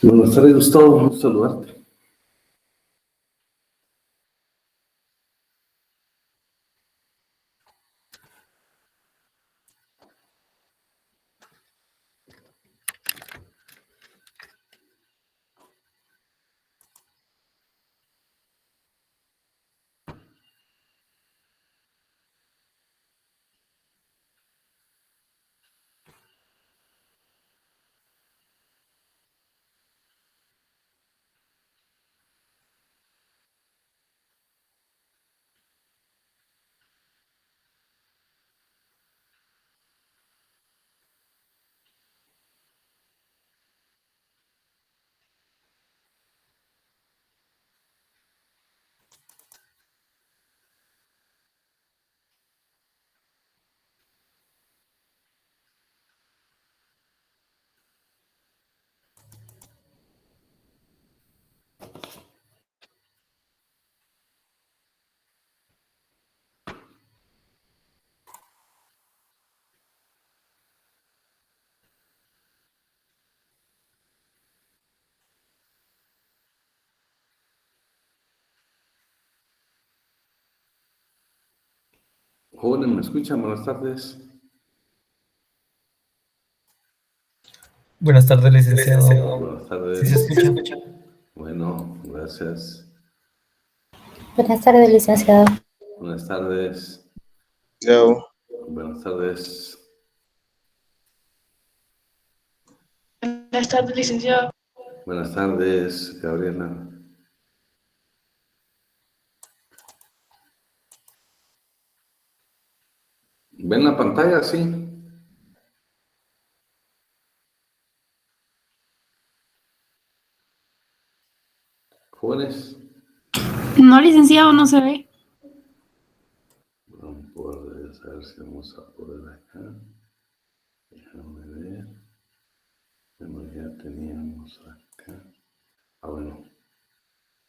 Buenas tardes, Gustavo. Un gusto saludarte. Jóvenes, ¿me escuchan? Buenas tardes. Buenas tardes, licenciado. Buenas tardes. ¿Sí se escucha? Bueno, gracias. Buenas tardes, licenciado. Buenas tardes. Chao. Buenas tardes. Buenas tardes, licenciado. Buenas tardes, Gabriela. ¿Ven la pantalla? Sí. Jóvenes. No, licenciado, no se ve. Vamos a poder saber si vamos a poder acá. Déjame ver. Bueno, ya teníamos acá. Bueno.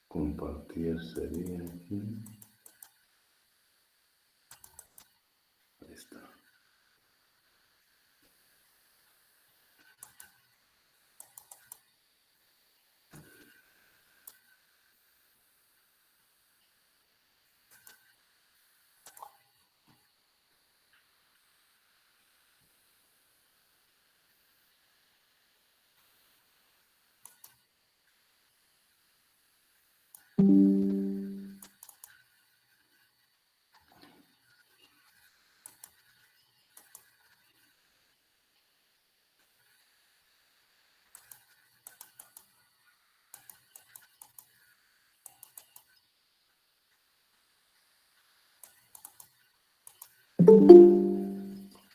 Compartir sería aquí. Ahí está.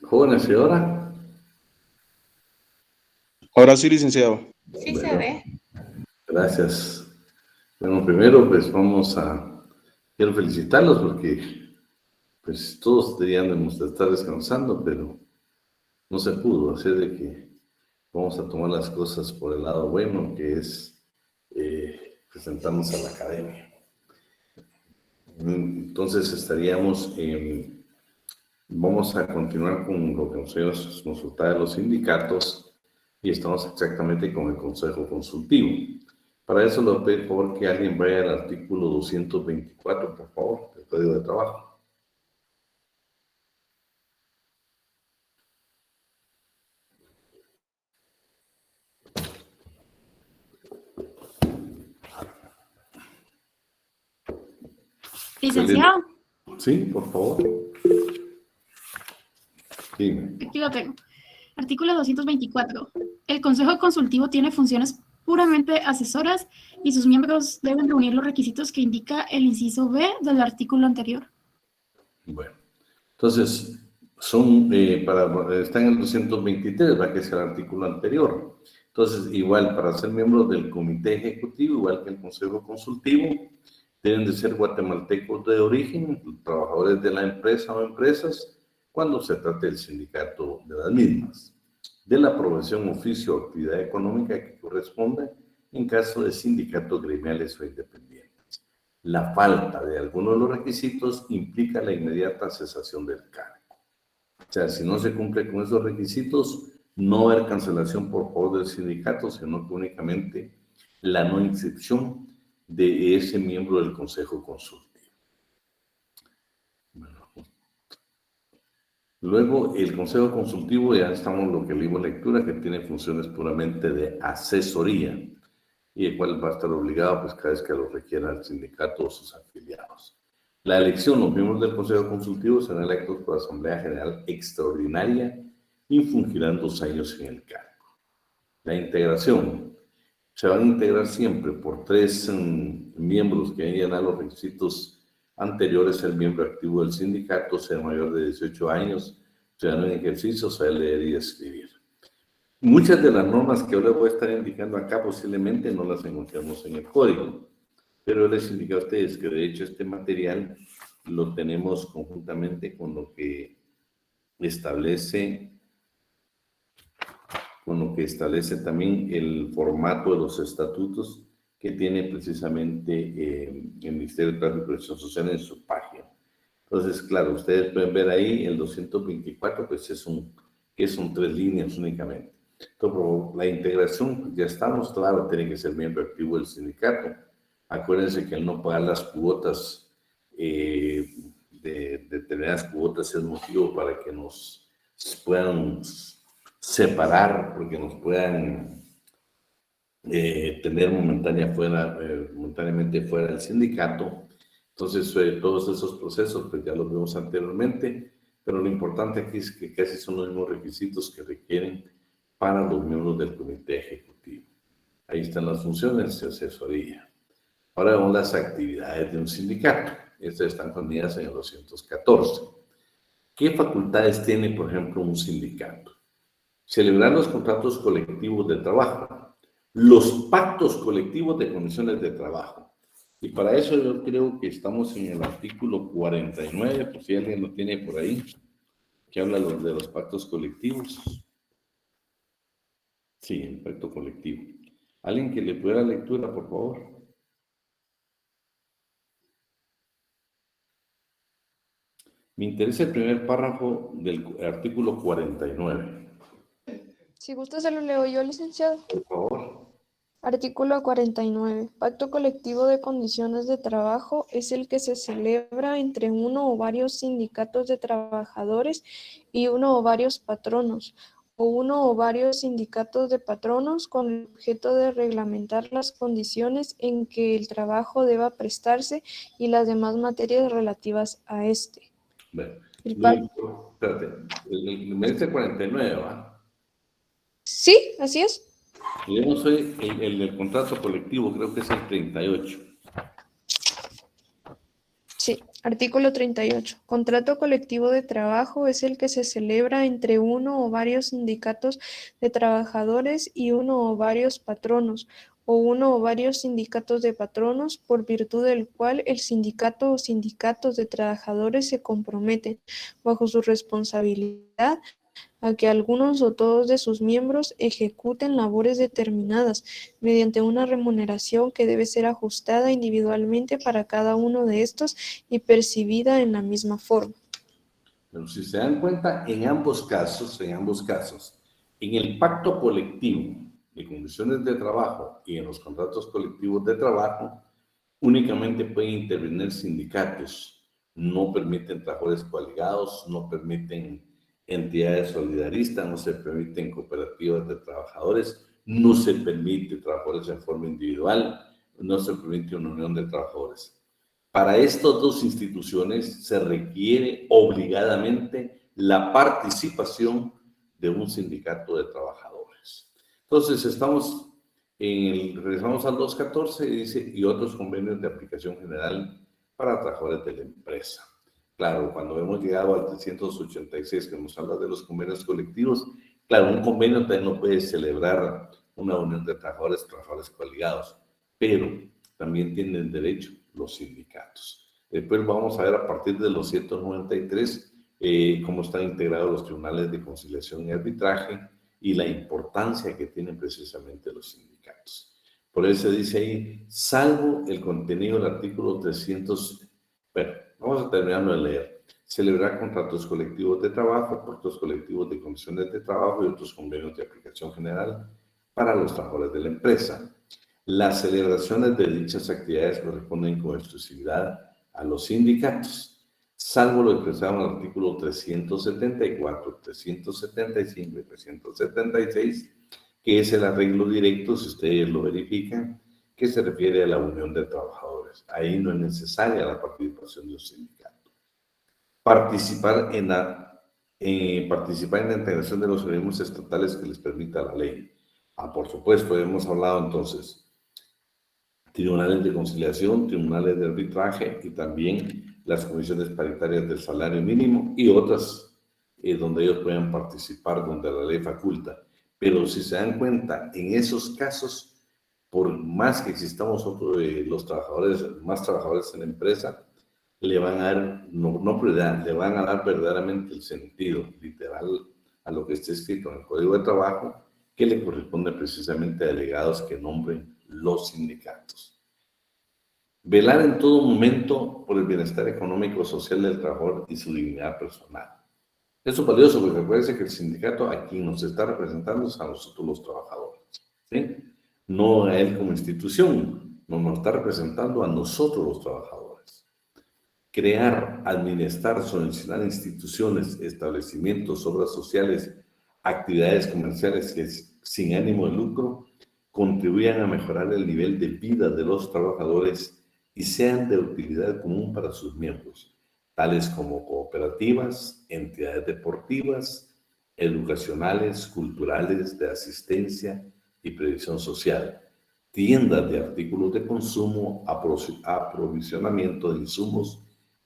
Jóvenes, ¿y ahora? Ahora sí, licenciado. Sí Bueno, se ve. gracias. Bueno, primero pues quiero felicitarlos porque pues todos deberíamos de estar descansando, pero no se pudo, así de que vamos a tomar las cosas por el lado bueno, que es presentarnos a la academia. Entonces vamos a continuar con lo que nos habíamos consultado de los sindicatos y estamos exactamente con el Consejo Consultivo. Para eso le pido por favor que alguien vaya al artículo 224, por favor, del Código de Trabajo. Licenciado, Sí, por favor. Dime. aquí lo tengo. Artículo 224. El Consejo Consultivo tiene funciones puramente asesoras y sus miembros deben reunir los requisitos que indica el inciso B del artículo anterior. Bueno, entonces, están en el 223, va que es el artículo anterior. Entonces, igual, para ser miembros del Comité Ejecutivo, igual que el Consejo Consultivo, deben de ser guatemaltecos de origen, trabajadores de la empresa o empresas, cuando se trate del sindicato de las mismas, de la profesión, oficio o actividad económica que corresponda en caso de sindicatos gremiales o independientes. La falta de alguno de los requisitos implica la inmediata cesación del cargo. O sea, si no se cumple con esos requisitos, no va a haber cancelación por favor del sindicato, sino que únicamente la no inscripción de ese miembro del Consejo Consultivo. Bueno, luego, el Consejo Consultivo, ya estamos lo que leímos lectura, que tiene funciones puramente de asesoría y el cual va a estar obligado, pues, cada vez que lo requiera el sindicato o sus afiliados. La elección, los miembros del Consejo Consultivo serán electos por Asamblea General Extraordinaria y fungirán 2 años en el cargo. La integración. Se van a integrar siempre por 3 miembros que hayan llenado los requisitos anteriores al miembro activo del sindicato, sea mayor de 18 años, ciudadano en ejercicio, sabe leer y escribir. Muchas de las normas que ahora voy a estar indicando acá posiblemente no las encontramos en el código, pero les indico a ustedes que de hecho este material lo tenemos conjuntamente con lo que establece también el formato de los estatutos que tiene precisamente el Ministerio de Trabajo y Previsión Social en su página. Entonces, claro, ustedes pueden ver ahí el 224, pues son 3 líneas únicamente. Entonces, la integración, pues ya estamos, claro, tiene que ser miembro activo del sindicato. Acuérdense que al no pagar las cuotas, de determinadas cuotas, es motivo para que nos puedan separar, porque nos puedan tener momentáneamente fuera del sindicato. Entonces, todos esos procesos, pues ya los vimos anteriormente, pero lo importante aquí es que casi son los mismos requisitos que requieren para los miembros del comité ejecutivo. Ahí están las funciones de asesoría. Ahora vemos las actividades de un sindicato. Estas están contenidas en el 214. ¿Qué facultades tiene, por ejemplo, un sindicato? Celebrar los contratos colectivos de trabajo, los pactos colectivos de condiciones de trabajo. Y para eso yo creo que estamos en el artículo 49, por si alguien lo tiene por ahí, que habla de los pactos colectivos. Sí, el pacto colectivo. ¿Alguien que le pueda lectura, por favor? Me interesa el primer párrafo del artículo 49. Si gusta, se lo leo yo, licenciado. Por favor. Artículo 49. Pacto colectivo de condiciones de trabajo es el que se celebra entre uno o varios sindicatos de trabajadores y uno o varios patronos, o uno o varios sindicatos de patronos con el objeto de reglamentar las condiciones en que el trabajo deba prestarse y las demás materias relativas a este. Bueno, Espérate. me dice 49, ¿va? Sí, así es. Yo no soy el del contrato colectivo, creo que es el 38. Sí, artículo 38. Contrato colectivo de trabajo es el que se celebra entre uno o varios sindicatos de trabajadores y uno o varios patronos, o uno o varios sindicatos de patronos, por virtud del cual el sindicato o sindicatos de trabajadores se comprometen, bajo su responsabilidad, a que algunos o todos de sus miembros ejecuten labores determinadas mediante una remuneración que debe ser ajustada individualmente para cada uno de estos y percibida en la misma forma. Pero si se dan cuenta, en ambos casos, en el pacto colectivo de condiciones de trabajo y en los contratos colectivos de trabajo, únicamente pueden intervenir sindicatos, no permiten trabajadores coaligados, no permiten entidades solidaristas, no se permiten cooperativas de trabajadores, no se permite trabajadores en forma individual, no se permite una unión de trabajadores. Para estas 2 instituciones se requiere obligadamente la participación de un sindicato de trabajadores. Entonces, regresamos al 214 y dice, y otros convenios de aplicación general para trabajadores de la empresa. Claro, cuando hemos llegado al 386, que nos habla de los convenios colectivos, claro, un convenio también no puede celebrar una unión de trabajadores coaligados, pero también tienen derecho los sindicatos. Después vamos a ver a partir de los 193 cómo están integrados los tribunales de conciliación y arbitraje y la importancia que tienen precisamente los sindicatos. Por eso dice ahí, salvo el contenido del artículo 300. Bueno, vamos a terminarlo de leer. Celebrar contratos colectivos de trabajo, acuerdos colectivos de condiciones de trabajo y otros convenios de aplicación general para los trabajadores de la empresa. Las celebraciones de dichas actividades corresponden con exclusividad a los sindicatos, salvo lo expresado en el artículo 374, 375 y 376, que es el arreglo directo, si ustedes lo verifican, que se refiere a la unión de trabajadores. Ahí no es necesaria la participación de un sindicato. Participar en la integración de los organismos estatales que les permita la ley. Por supuesto, hemos hablado entonces tribunales de conciliación, tribunales de arbitraje y también las comisiones paritarias del salario mínimo y otras donde ellos puedan participar, donde la ley faculta. Pero si se dan cuenta, en esos casos, por más que existamos los trabajadores, más trabajadores en la empresa, le van a dar, no prioridad, le van a dar verdaderamente el sentido literal a lo que está escrito en el Código de Trabajo, que le corresponde precisamente a delegados que nombren los sindicatos. Velar en todo momento por el bienestar económico y social del trabajador y su dignidad personal. Eso es valioso porque recuerden que el sindicato a quien nos está representando es a nosotros los trabajadores, ¿sí? No a él como institución, nos está representando a nosotros los trabajadores. Crear, administrar, subvencionar instituciones, establecimientos, obras sociales, actividades comerciales que sin ánimo de lucro contribuyan a mejorar el nivel de vida de los trabajadores y sean de utilidad común para sus miembros, tales como cooperativas, entidades deportivas, educacionales, culturales, de asistencia y previsión social, tiendas de artículos de consumo, aprovisionamiento de insumos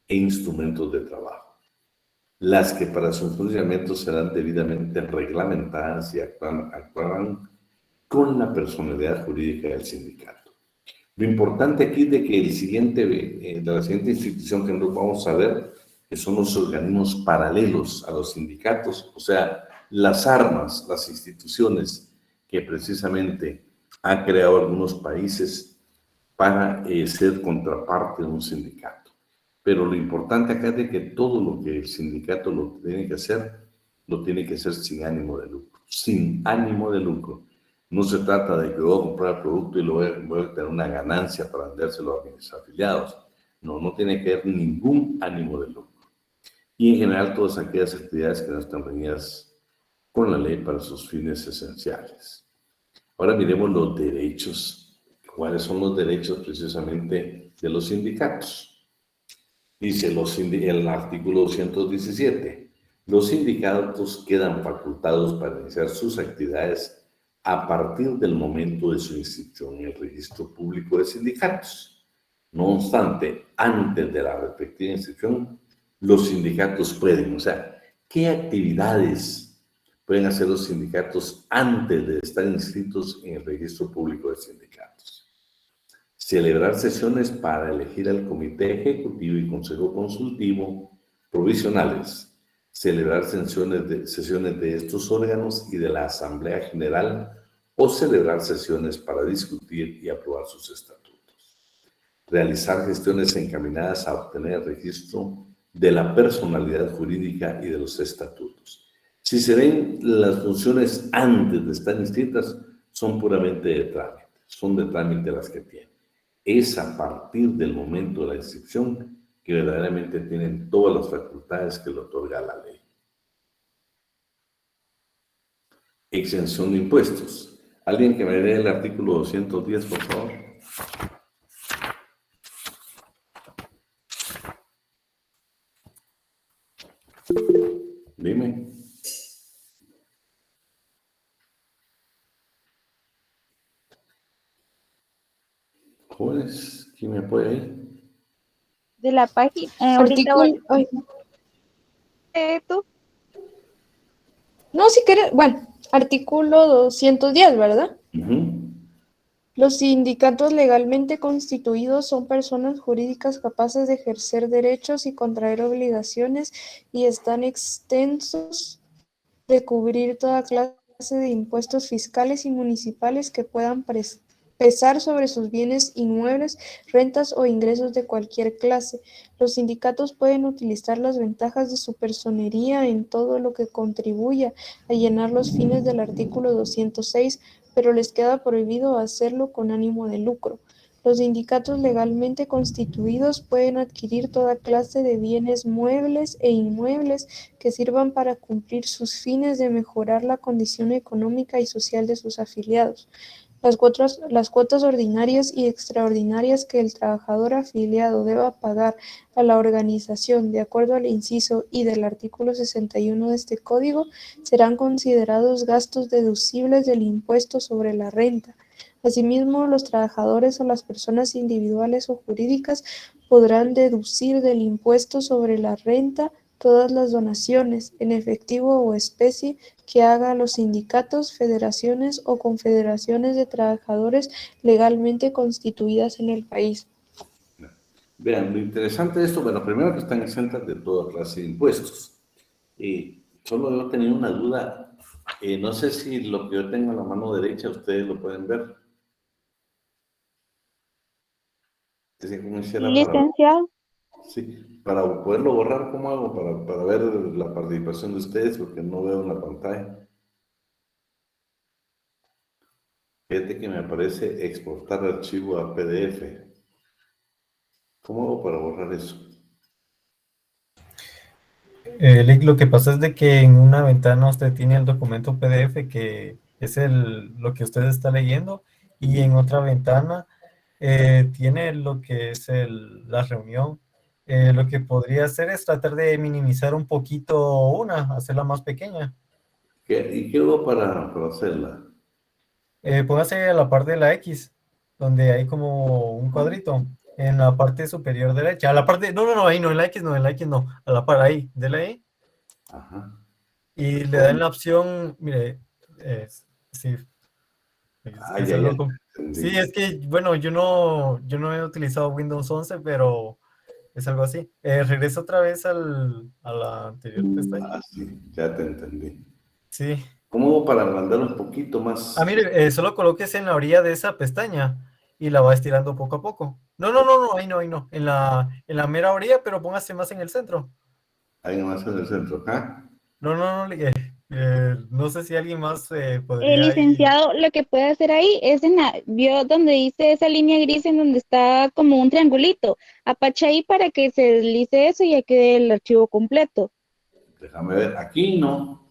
e instrumentos de trabajo, las que para su funcionamiento serán debidamente reglamentadas y actuarán con la personalidad jurídica del sindicato. Lo importante aquí es de que de la siguiente institución que nos vamos a ver, que son los organismos paralelos a los sindicatos, o sea, las armas, las instituciones que precisamente han creado algunos países para ser contraparte de un sindicato. Pero lo importante acá es de que todo lo que el sindicato lo tiene que hacer sin ánimo de lucro. Sin ánimo de lucro. No se trata de que voy a comprar el producto y voy a tener una ganancia para vendérselo a mis afiliados. No tiene que haber ningún ánimo de lucro. Y en general todas aquellas actividades que no están reñidas con la ley para sus fines esenciales. Ahora miremos los derechos. ¿Cuáles son los derechos precisamente de los sindicatos? Dice el artículo 217, los sindicatos quedan facultados para iniciar sus actividades a partir del momento de su inscripción en el registro público de sindicatos. No obstante, antes de la respectiva inscripción, los sindicatos pueden, o sea, ¿qué actividades pueden hacer los sindicatos antes de estar inscritos en el registro público de sindicatos? Celebrar sesiones para elegir al comité ejecutivo y consejo consultivo provisionales, celebrar sesiones de estos órganos y de la Asamblea General o celebrar sesiones para discutir y aprobar sus estatutos. Realizar gestiones encaminadas a obtener el registro de la personalidad jurídica y de los estatutos. Si se ven las funciones antes de estar inscritas, son puramente de trámite, son de trámite las que tienen. Es a partir del momento de la inscripción que verdaderamente tienen todas las facultades que le otorga la ley. Exención de impuestos. ¿Alguien que me lea el artículo 210, por favor? Dime. Jóvenes, ¿quién me apoya ahí? De la página. Ahorita Artículo. Ay, tú. no, si quieres. Bueno, artículo 210, ¿verdad? Los sindicatos legalmente constituidos son personas jurídicas capaces de ejercer derechos y contraer obligaciones y están exentos de cubrir toda clase de impuestos fiscales y municipales que puedan pesar sobre sus bienes inmuebles, rentas o ingresos de cualquier clase. Los sindicatos pueden utilizar las ventajas de su personería en todo lo que contribuya a llenar los fines del artículo 206, pero les queda prohibido hacerlo con ánimo de lucro. Los sindicatos legalmente constituidos pueden adquirir toda clase de bienes muebles e inmuebles que sirvan para cumplir sus fines de mejorar la condición económica y social de sus afiliados. Las cuotas ordinarias y extraordinarias que el trabajador afiliado deba pagar a la organización de acuerdo al inciso I del artículo 61 de este Código serán considerados gastos deducibles del impuesto sobre la renta. Asimismo, los trabajadores o las personas individuales o jurídicas podrán deducir del impuesto sobre la renta todas las donaciones, en efectivo o especie, que haga a los sindicatos, federaciones o confederaciones de trabajadores legalmente constituidas en el país. Vean, lo interesante de esto, bueno, primero que están exentas de toda clase de impuestos. Solo yo tenía una duda, no sé si lo que yo tengo en la mano derecha ustedes lo pueden ver. ¿Cómo hiciera Licenciado. sí, para poderlo borrar, ¿cómo hago? Para ver la participación de ustedes, porque no veo en la pantalla. Fíjate que me aparece exportar archivo a PDF. ¿Cómo hago para borrar eso? Lick, lo que pasa es de que en una ventana usted tiene el documento PDF que es lo que usted está leyendo, y en otra ventana tiene lo que es la reunión. Lo que podría hacer es tratar de minimizar un poquito hacerla más pequeña. ¿Y qué hago para hacerla? Póngase a la parte de la X, donde hay como un cuadrito, en la parte superior derecha. A la parte, no, ahí no, en la X no, a la par ahí, de la E. Ajá. Y le dan la opción, mire, sí. Ya. Sí, es que, bueno, yo no he utilizado Windows 11, pero es algo así. Regreso otra vez a la anterior pestaña. Sí, ya te entendí. Sí. ¿Cómo hago para agrandar un poquito más? Mire, solo coloques en la orilla de esa pestaña y la va estirando poco a poco. No, ahí no. En la mera orilla, pero póngase más en el centro. Ahí más en el centro, acá. No sé si alguien más podría Licenciado, lo que puede hacer ahí es vio donde dice esa línea gris en donde está como un triangulito. Apache ahí para que se deslice eso y ya quede el archivo completo. Déjame ver, aquí no.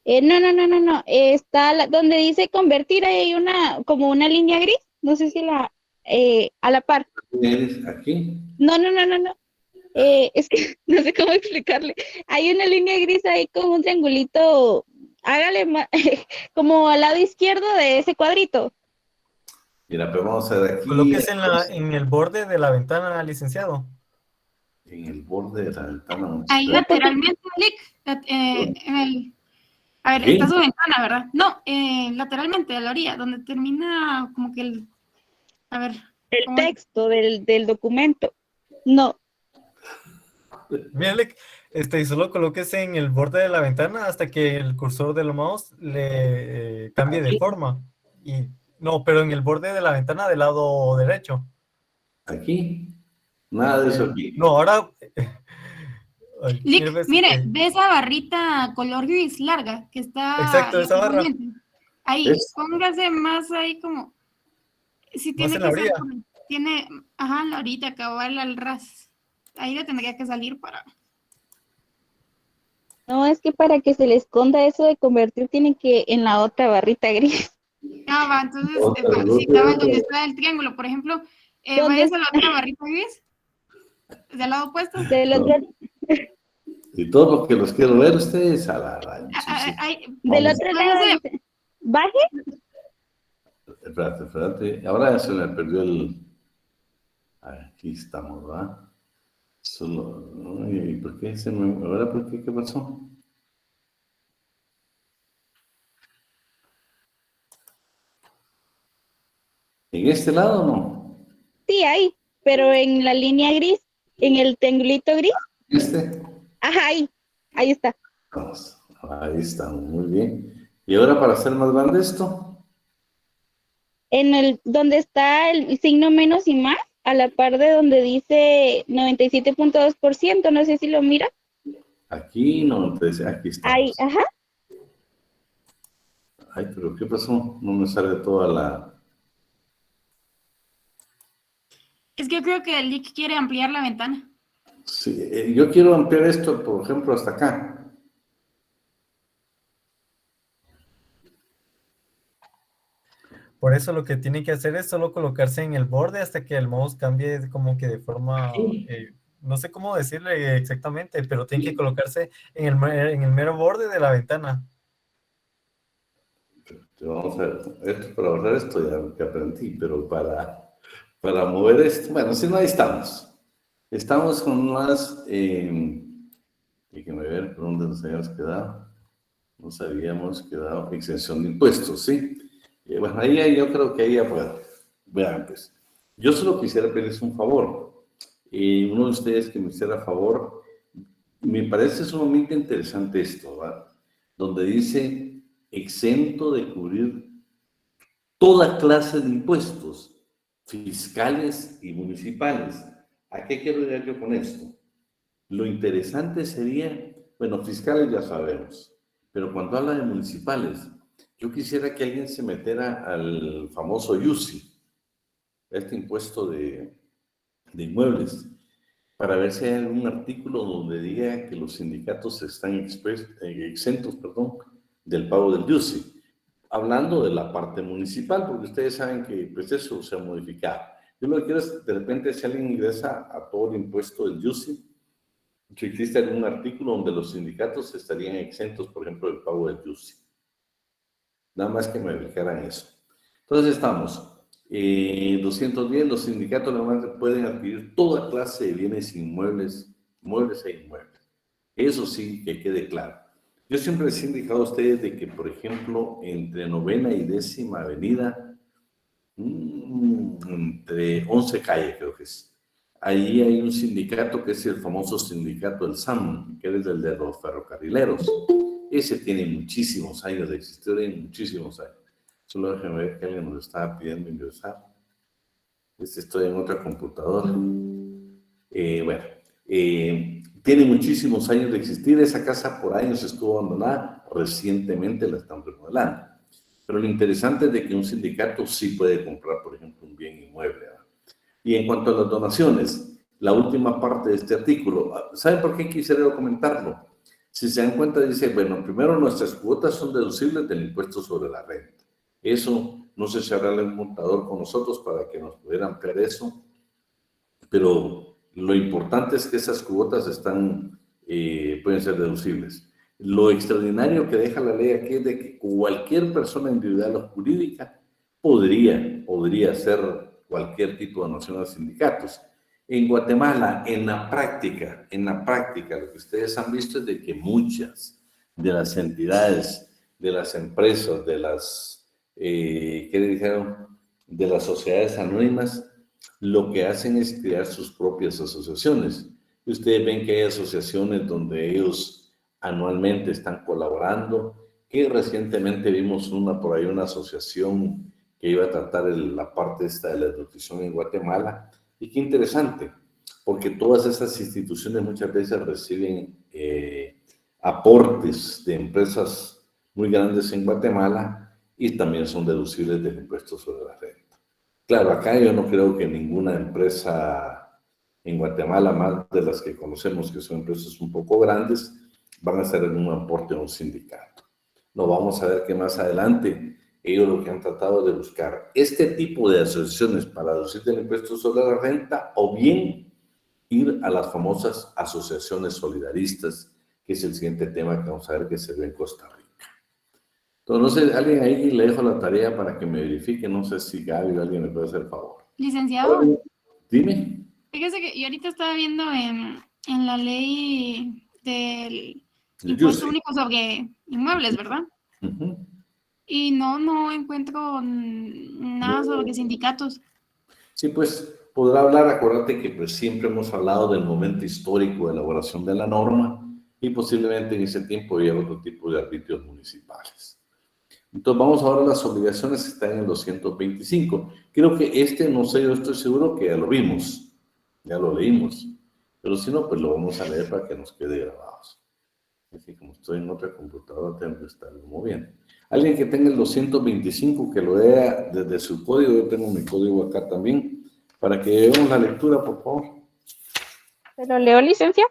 No. Está donde dice convertir, ahí hay como una línea gris. No sé si a la par. ¿Eres aquí? No. Es que no sé cómo explicarle. Hay una línea gris ahí con un triangulito. Hágale como al lado izquierdo de ese cuadrito. Mira, pero vamos a ver aquí. Colóquese en el borde de la ventana, licenciado. En el borde de la ventana. Ahí lateralmente, Lick, a ver, ¿Sí? está su ventana, ¿verdad? No, lateralmente, a la orilla, donde termina como que a ver. El texto del documento. No. Mira, Lick, solo colóquese en el borde de la ventana hasta que el cursor del mouse le cambie de forma. No, pero en el borde de la ventana del lado derecho. ¿Aquí? Nada de eso aquí. No, ahora... Lick, mire, ve esa barrita color gris larga que está... Exacto, esa barra. Ahí, póngase más ahí como... Sí, tiene que ser... Tiene, la orilla, cabal al ras. Ahí le tendría que salir para... No, es que para que se le esconda eso de convertir, tiene que en la otra barrita gris. Va, entonces, si estaba donde está el triángulo, por ejemplo, vayas a la otra barrita gris, del lado opuesto. Y todos los que los quiero ver ustedes a la del otro lado, baje. Espérate. Ahora ya se me perdió Aquí estamos, ¿verdad? ¿Y por qué ahora por qué? ¿Qué pasó? ¿En este lado o no? Sí, ahí, pero en la línea gris, en el triangulito gris. ¿Este? Ajá, ahí está. Vamos, ahí está, muy bien. ¿Y ahora para hacer más grande esto? En el, donde está el signo menos y más, a la par de donde dice 97.2%, no sé si lo mira. Aquí no, entonces aquí Ahí, estamos. ajá. Ay, pero ¿qué pasó? No me sale toda la... Es que yo creo que el Lick quiere ampliar la ventana. Sí, yo quiero ampliar esto, por ejemplo, hasta acá. Por eso lo que tiene que hacer es solo colocarse en el borde hasta que el mouse cambie como que de forma, no sé cómo decirle exactamente, pero tiene que colocarse en el mero borde de la ventana. Vamos a ver, esto para ahorrar esto ya que aprendí, pero para mover esto, bueno, si no, ahí estamos. Estamos con más, déjenme ver por dónde nos habíamos quedado. Nos habíamos quedado exención de impuestos, ¿sí? Bueno, ahí yo creo que ahí ya puedo. Vean, pues, yo solo quisiera pedirles un favor. Uno de ustedes que me hiciera favor, me parece sumamente interesante esto, ¿verdad? Donde dice exento de cubrir toda clase de impuestos, fiscales y municipales. ¿A qué quiero llegar yo con esto? Lo interesante sería, bueno, fiscales ya sabemos, pero cuando habla de municipales, yo quisiera que alguien se metiera al famoso IUSI, este impuesto de inmuebles, para ver si hay algún artículo donde diga que los sindicatos están exentos, perdón, del pago del IUSI. Hablando de la parte municipal, porque ustedes saben que pues eso se ha modificado. Yo lo que quiero es, de repente, si alguien ingresa a todo el impuesto del IUSI, si existe algún artículo donde los sindicatos estarían exentos, por ejemplo, del pago del IUSI. Nada más que me fijaran eso. Entonces estamos. 210, los sindicatos normalmente pueden adquirir toda clase de bienes inmuebles, muebles e inmuebles. Eso sí, que quede claro. Yo siempre les he indicado a ustedes de que, por ejemplo, entre 9ª y 10ª Avenida, entre 11 calles creo que es, ahí hay un sindicato que es el famoso sindicato del SAM, que es el de los ferrocarrileros. Ese tiene muchísimos años de existir, muchísimos años. Solo déjenme ver que alguien nos estaba pidiendo ingresar. Estoy en otra computadora. Bueno, tiene muchísimos años de existir. Esa casa por años estuvo abandonada. Recientemente la están remodelando. Pero lo interesante es de que un sindicato sí puede comprar, por ejemplo, un bien inmueble, ¿verdad? Y en cuanto a las donaciones, la última parte de este artículo, ¿saben por qué quisiera comentarlo? Si se dan cuenta, dice, bueno, primero nuestras cuotas son deducibles del impuesto sobre la renta. Eso, no sé si habrá algún contador con nosotros para que nos pudiera ampliar eso, pero lo importante es que esas cuotas pueden ser deducibles. Lo extraordinario que deja la ley aquí es de que cualquier persona individual o jurídica podría hacer cualquier tipo de donación a sindicatos. En Guatemala, en la práctica, lo que ustedes han visto es de que muchas de las entidades, de las empresas, de las, ¿qué le dijeron? De las sociedades anónimas, lo que hacen es crear sus propias asociaciones. Y ustedes ven que hay asociaciones donde ellos anualmente están colaborando, que recientemente vimos por ahí, una asociación que iba a tratar la parte esta de la nutrición en Guatemala. Y qué interesante, porque todas esas instituciones muchas veces reciben aportes de empresas muy grandes en Guatemala y también son deducibles del impuesto sobre la renta. Claro, acá yo no creo que ninguna empresa en Guatemala, más de las que conocemos, que son empresas un poco grandes, van a hacer un aporte a un sindicato. No, vamos a ver que más adelante ellos lo que han tratado de buscar este tipo de asociaciones para reducir el impuesto sobre la renta, o bien ir a las famosas asociaciones solidaristas, que es el siguiente tema que vamos a ver que se ve en Costa Rica. Entonces, no sé, alguien ahí le dejo la tarea para que me verifique, no sé si Gaby o alguien me puede hacer el favor. Licenciado, Dime. fíjese que yo ahorita estaba viendo en la ley del El impuesto IUSI. único sobre inmuebles, ¿verdad? Ujú. Y no encuentro nada sobre sindicatos. Sí, pues podrá hablar, acuérdate que pues siempre hemos hablado del momento histórico de elaboración de la norma y posiblemente en ese tiempo había otro tipo de arbitrios municipales. Entonces vamos ahora a las obligaciones que están en el 225. Creo que no sé, yo estoy seguro que ya lo vimos, ya lo leímos, pero si no, pues lo vamos a leer para que nos quede grabados. Así como estoy en otra computadora, tengo que estarlo moviendo. Alguien que tenga el 225, que lo lea desde su código, yo tengo mi código acá también, para que veamos la lectura, por favor. ¿Se lo leo, licenciado?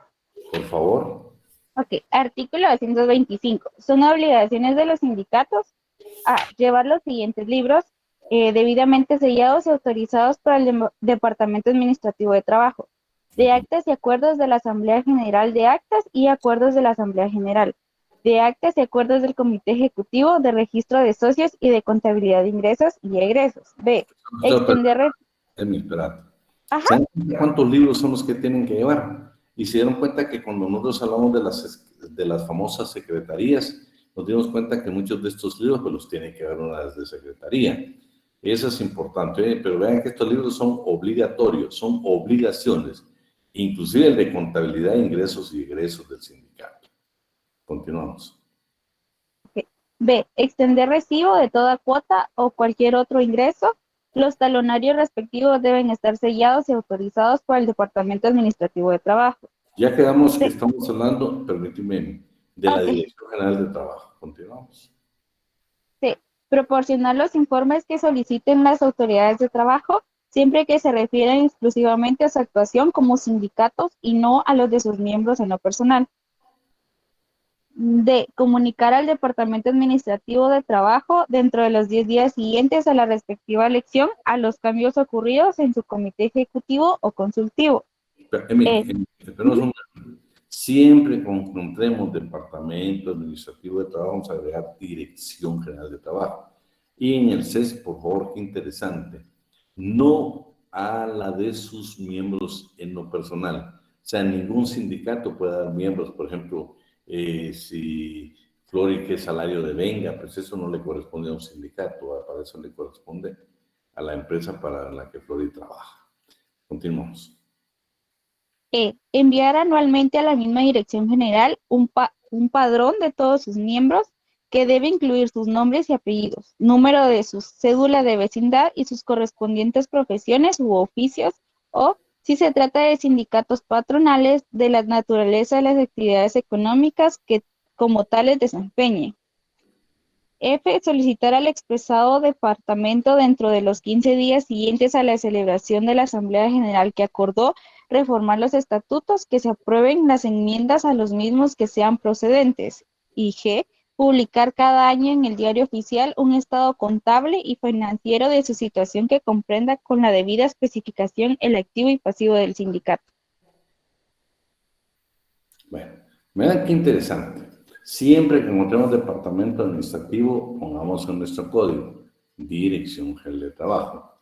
Por favor. Ok, artículo 225. Son obligaciones de los sindicatos a llevar los siguientes libros debidamente sellados y autorizados por el Departamento Administrativo de Trabajo, de actas y acuerdos de la Asamblea General de Actas y acuerdos de la Asamblea General, de actas y acuerdos del Comité Ejecutivo de Registro de Socios y de Contabilidad de Ingresos y Egresos. B. Extender... Espérate. Ajá. ¿Saben cuántos libros son los que tienen que llevar? Y se dieron cuenta que cuando nosotros hablamos de las famosas secretarías, nos dimos cuenta que muchos de estos libros pues, los tiene que ver una de secretaría. Eso es importante, ¿eh? Pero vean que estos libros son obligatorios, son obligaciones, inclusive el de contabilidad de ingresos y egresos del sindicato. Continuamos. B. Extender recibo de toda cuota o cualquier otro ingreso. Los talonarios respectivos deben estar sellados y autorizados por el Departamento Administrativo de Trabajo. Ya quedamos que estamos hablando, permíteme, de la Ok. Dirección General de Trabajo. Continuamos. C. Proporcionar los informes que soliciten las autoridades de trabajo, siempre que se refieran exclusivamente a su actuación como sindicatos y no a los de sus miembros en lo personal. D. Comunicar al Departamento Administrativo de Trabajo dentro de los 10 días siguientes a la respectiva elección a los cambios ocurridos en su comité ejecutivo o consultivo. Espérenos un momento. Siempre que encontremos Departamento Administrativo de Trabajo, vamos a agregar Dirección General de Trabajo. Y en el CES, por favor, qué interesante, no a la de sus miembros en lo personal. O sea, ningún sindicato puede dar miembros, por ejemplo, si Flori, ¿qué salario devenga? Pues eso no le corresponde a un sindicato, para eso le corresponde a la empresa para la que Flori trabaja. Continuamos. Enviar anualmente a la misma Dirección General un padrón de todos sus miembros que debe incluir sus nombres y apellidos, número de su cédula de vecindad y sus correspondientes profesiones u oficios, o, si se trata de sindicatos patronales, de la naturaleza de las actividades económicas que como tales desempeñen. F. Solicitar al expresado departamento dentro de los 15 días siguientes a la celebración de la Asamblea General que acordó reformar los estatutos, que se aprueben las enmiendas a los mismos que sean procedentes. Y G. Publicar cada año en el Diario Oficial un estado contable y financiero de su situación que comprenda con la debida especificación el activo y pasivo del sindicato. Bueno, vean qué interesante. Siempre que encontremos departamento administrativo, pongamos en nuestro código Dirección General de Trabajo.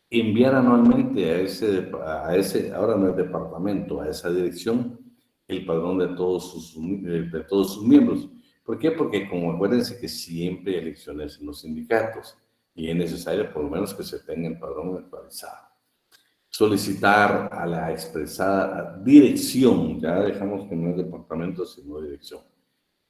Enviar anualmente a ese, ahora no es departamento, a esa dirección, el padrón de todos sus miembros. ¿Por qué? Porque como acuérdense que siempre hay elecciones en los sindicatos y es necesario por lo menos que se tenga el padrón actualizado. Solicitar a la expresada dirección, ya dejamos que no es departamento, sino dirección.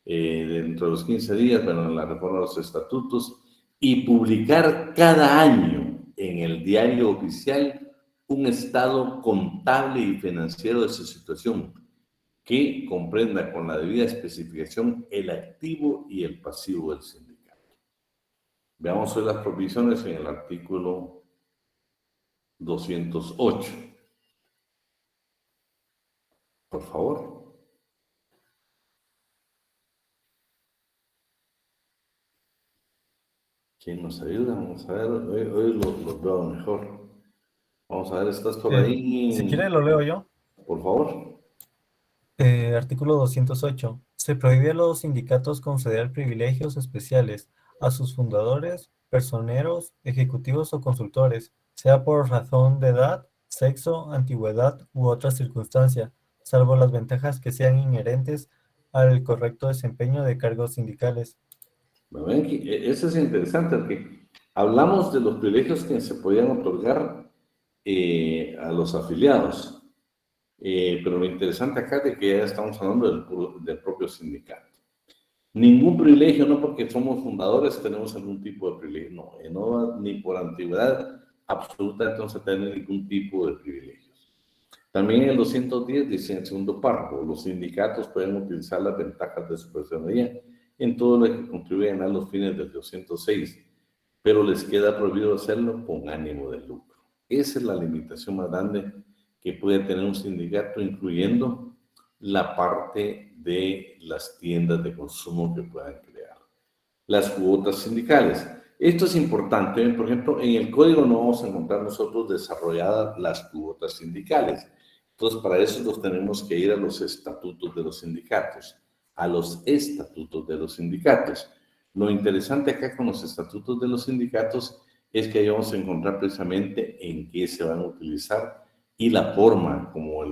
Dentro de los 15 días, bueno, la reforma de los estatutos y publicar cada año en el Diario Oficial un estado contable y financiero de su situación que comprenda con la debida especificación el activo y el pasivo del sindicato. Veamos hoy las provisiones en el artículo 208. Por favor. ¿Quién nos ayuda? Vamos a ver, hoy los veo mejor. Vamos a ver, ¿estás por ahí? Si quiere lo leo yo. Por favor. Artículo 208. Se prohíbe a los sindicatos conceder privilegios especiales a sus fundadores, personeros, ejecutivos o consultores, sea por razón de edad, sexo, antigüedad u otra circunstancia, salvo las ventajas que sean inherentes al correcto desempeño de cargos sindicales. Bueno, ven que eso es interesante porque hablamos de los privilegios que se podían otorgar a los afiliados, pero lo interesante acá es de que ya estamos hablando del propio sindicato. Ningún privilegio, no porque somos fundadores tenemos algún tipo de privilegio, no, no ni por antigüedad absolutamente no se tiene ningún tipo de privilegios. También en el 210 dice en el segundo párrafo, los sindicatos pueden utilizar las ventajas de su personería en todo lo que contribuyen a los fines del 206, pero les queda prohibido hacerlo con ánimo de lucro. Esa es la limitación más grande que puede tener un sindicato, incluyendo la parte de las tiendas de consumo que puedan crear. Las cuotas sindicales. Esto es importante. Por ejemplo, en el código no vamos a encontrar nosotros desarrolladas las cuotas sindicales. Entonces, para eso nos tenemos que ir a los estatutos de los sindicatos. A los estatutos de los sindicatos. Lo interesante acá con los estatutos de los sindicatos es que ahí vamos a encontrar precisamente en qué se van a utilizar y la forma, como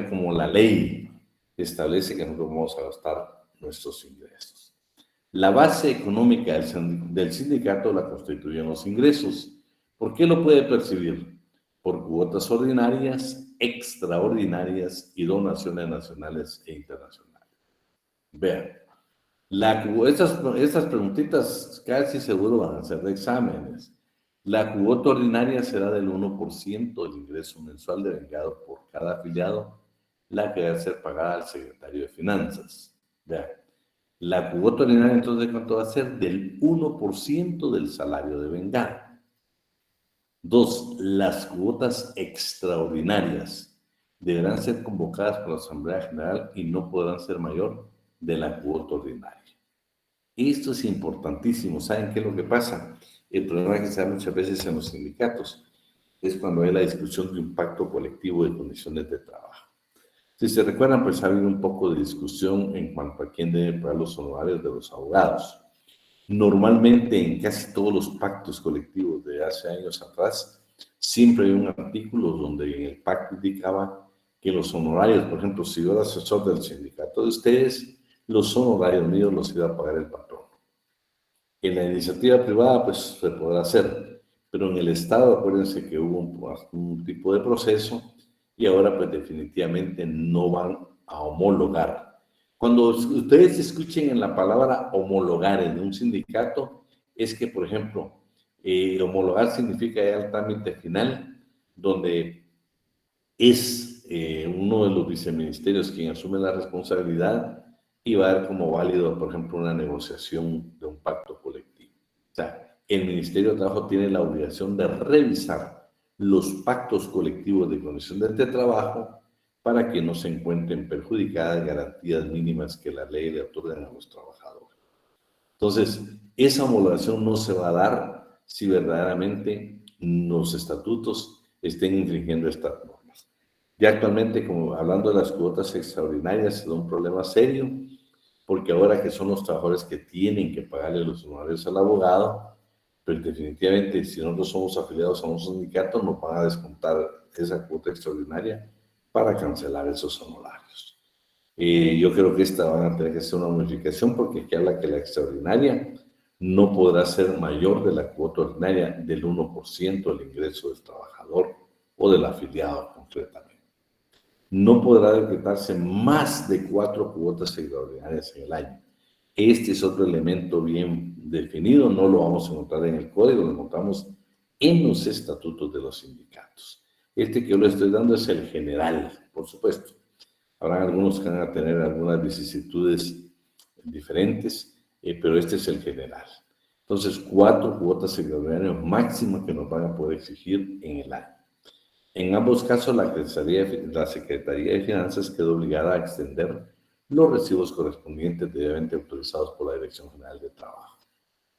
como la ley establece que nosotros vamos a gastar nuestros ingresos. La base económica del sindicato la constituyen los ingresos. ¿Por qué lo puede percibir? Por cuotas ordinarias, extraordinarias y donaciones nacionales e internacionales. Vean, estas preguntitas casi seguro van a ser de exámenes. La cuota ordinaria será del 1% del ingreso mensual devengado por cada afiliado, la que debe ser pagada al secretario de Finanzas. Vean, la cuota ordinaria entonces, ¿cuánto va a ser? Del 1% del salario devengado. 2. Las cuotas extraordinarias deberán ser convocadas por la Asamblea General y no podrán ser mayor de la cuota ordinaria. Esto es importantísimo. ¿Saben qué es lo que pasa? El problema que se da muchas veces en los sindicatos es cuando hay la discusión de un pacto colectivo de condiciones de trabajo. Si se recuerdan, pues ha habido un poco de discusión en cuanto a quién debe pagar los honorarios de los abogados. Normalmente en casi todos los pactos colectivos de hace años atrás, siempre hay un artículo donde en el pacto indicaba que los honorarios, por ejemplo, si yo era asesor del sindicato de ustedes, los honorarios míos los iba a pagar el patrón. En la iniciativa privada, pues se podrá hacer, pero en el Estado, acuérdense que hubo un tipo de proceso y ahora pues definitivamente no van a homologar. Cuando ustedes escuchen en la palabra homologar en un sindicato, es que, por ejemplo, homologar significa ya el trámite final, donde es uno de los viceministerios quien asume la responsabilidad y va a dar como válido, por ejemplo, una negociación de un pacto colectivo. O sea, el Ministerio de Trabajo tiene la obligación de revisar los pactos colectivos de condiciones de trabajo para que no se encuentren perjudicadas garantías mínimas que la ley le otorgan a los trabajadores. Entonces, esa homologación no se va a dar si verdaderamente los estatutos estén infringiendo estas normas. Ya actualmente, como hablando de las cuotas extraordinarias, se da un problema serio, porque ahora que son los trabajadores que tienen que pagarle los honorarios al abogado, pero definitivamente si nosotros somos afiliados a un sindicato, nos van a descontar esa cuota extraordinaria para cancelar esos honorarios. Yo creo que esta van a tener que hacer una modificación porque aquí habla que la extraordinaria no podrá ser mayor de la cuota ordinaria del 1% del ingreso del trabajador o del afiliado concretamente. No podrá decretarse más de 4 cuotas extraordinarias en el año. Este es otro elemento bien definido, no lo vamos a encontrar en el código, lo encontramos en los estatutos de los sindicatos. Este que yo le estoy dando es el general, por supuesto. Habrá algunos que van a tener algunas vicisitudes diferentes, pero este es el general. Entonces, 4 cuotas extraordinarias máximas que nos van a poder exigir en el año. En ambos casos, la Secretaría de Finanzas quedó obligada a extender los recibos correspondientes debidamente autorizados por la Dirección General de Trabajo.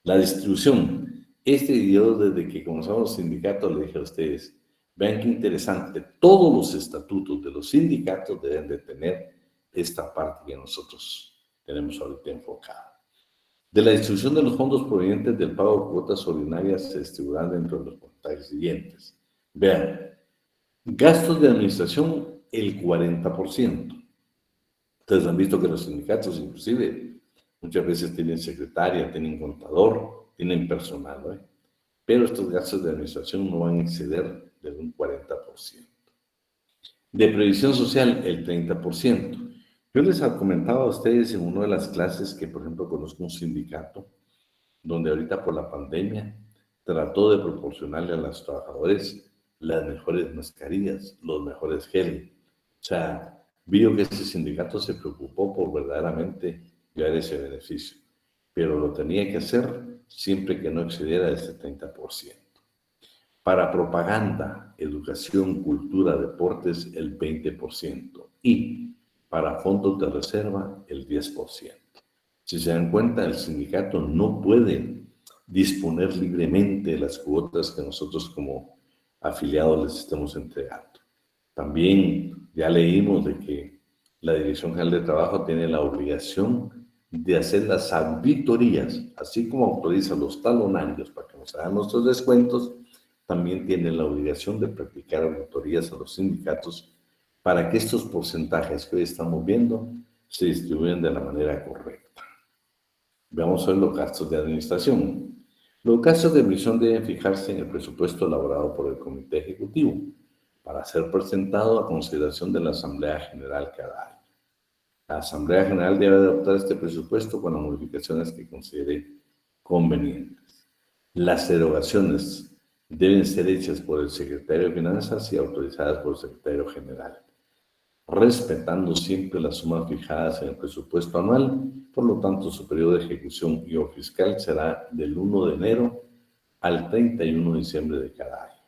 La distribución. Yo desde que comenzamos los sindicatos le dije a ustedes, vean qué interesante, todos los estatutos de los sindicatos deben de tener esta parte que nosotros tenemos ahorita enfocada. De la distribución de los fondos provenientes del pago de cuotas ordinarias se distribuirán dentro de los porcentajes siguientes. Vean, gastos de administración, el 40%. Ustedes han visto que los sindicatos, inclusive, muchas veces tienen secretaria, tienen contador, tienen personal, ¿no? Pero estos gastos de administración no van a exceder de un 40%. De previsión social, el 30%. Yo les comentaba a ustedes en una de las clases que, por ejemplo, conozco un sindicato donde ahorita por la pandemia trató de proporcionarle a los trabajadores las mejores mascarillas, los mejores geles. O sea, vio que ese sindicato se preocupó por verdaderamente llevar ese beneficio, pero lo tenía que hacer siempre que no excediera el 70%. Para propaganda, educación, cultura, deportes, el 20%. Y para fondos de reserva, el 10%. Si se dan cuenta, el sindicato no puede disponer libremente de las cuotas que nosotros como afiliados les estemos entregando. También ya leímos de que la Dirección General de Trabajo tiene la obligación de hacer las auditorías, así como autoriza los talonarios para que nos hagan nuestros descuentos, también tiene la obligación de practicar auditorías a los sindicatos para que estos porcentajes que hoy estamos viendo se distribuyan de la manera correcta. Vamos a ver los gastos de administración. Los gastos de admisión deben fijarse en el presupuesto elaborado por el Comité Ejecutivo para ser presentado a consideración de la Asamblea General cada año. La Asamblea General debe adoptar este presupuesto con las modificaciones que considere convenientes. Las erogaciones deben ser hechas por el Secretario de Finanzas y autorizadas por el Secretario General, respetando siempre las sumas fijadas en el presupuesto anual. Por lo tanto, su periodo de ejecución y o fiscal será del 1 de enero al 31 de diciembre de cada año.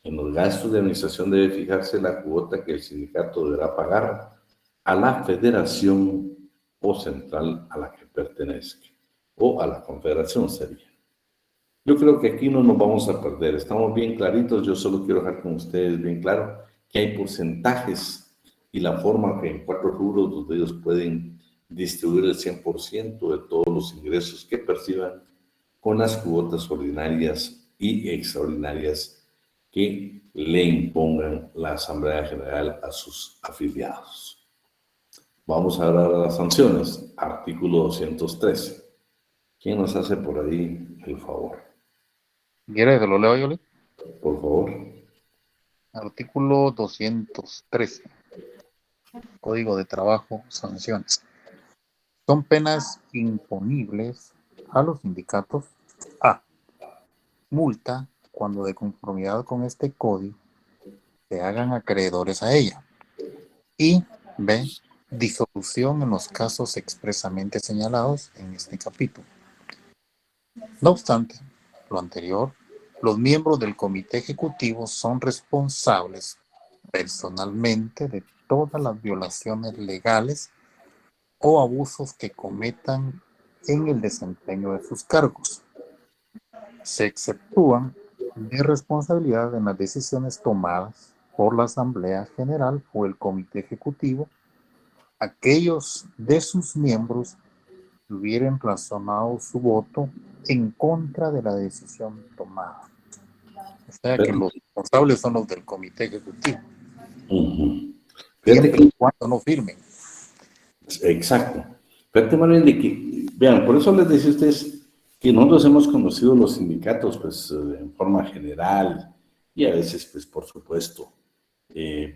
En los gastos de administración debe fijarse la cuota que el sindicato deberá pagar a la federación o central a la que pertenezca, o a la confederación sería. Yo creo que aquí no nos vamos a perder, estamos bien claritos. Yo solo quiero dejar con ustedes bien claro que hay porcentajes y la forma que en 4 rubros donde ellos pueden distribuir el 100% de todos los ingresos que perciban con las cuotas ordinarias y extraordinarias que le impongan la Asamblea General a sus afiliados. Vamos a hablar de las sanciones. Artículo 213. ¿Quién nos hace por ahí el favor? ¿Quiere que lo leo yo? Por favor. Artículo 213. Código de Trabajo, sanciones. Son penas imponibles a los sindicatos: A. Multa cuando de conformidad con este código se hagan acreedores a ella. Y B. Disolución en los casos expresamente señalados en este capítulo. No obstante lo anterior, los miembros del Comité Ejecutivo son responsables personalmente de todas las violaciones legales o abusos que cometan en el desempeño de sus cargos. Se exceptúan de responsabilidad en las decisiones tomadas por la Asamblea General o el Comité Ejecutivo aquellos de sus miembros que hubieran razonado su voto en contra de la decisión tomada. O sea que los responsables son los del Comité Ejecutivo. Siempre y cuando no firmen. Exacto. Fíjate, Manuel, de que, vean, por eso les decía a ustedes que nosotros hemos conocido los sindicatos, pues, en forma general, y a veces, pues, por supuesto,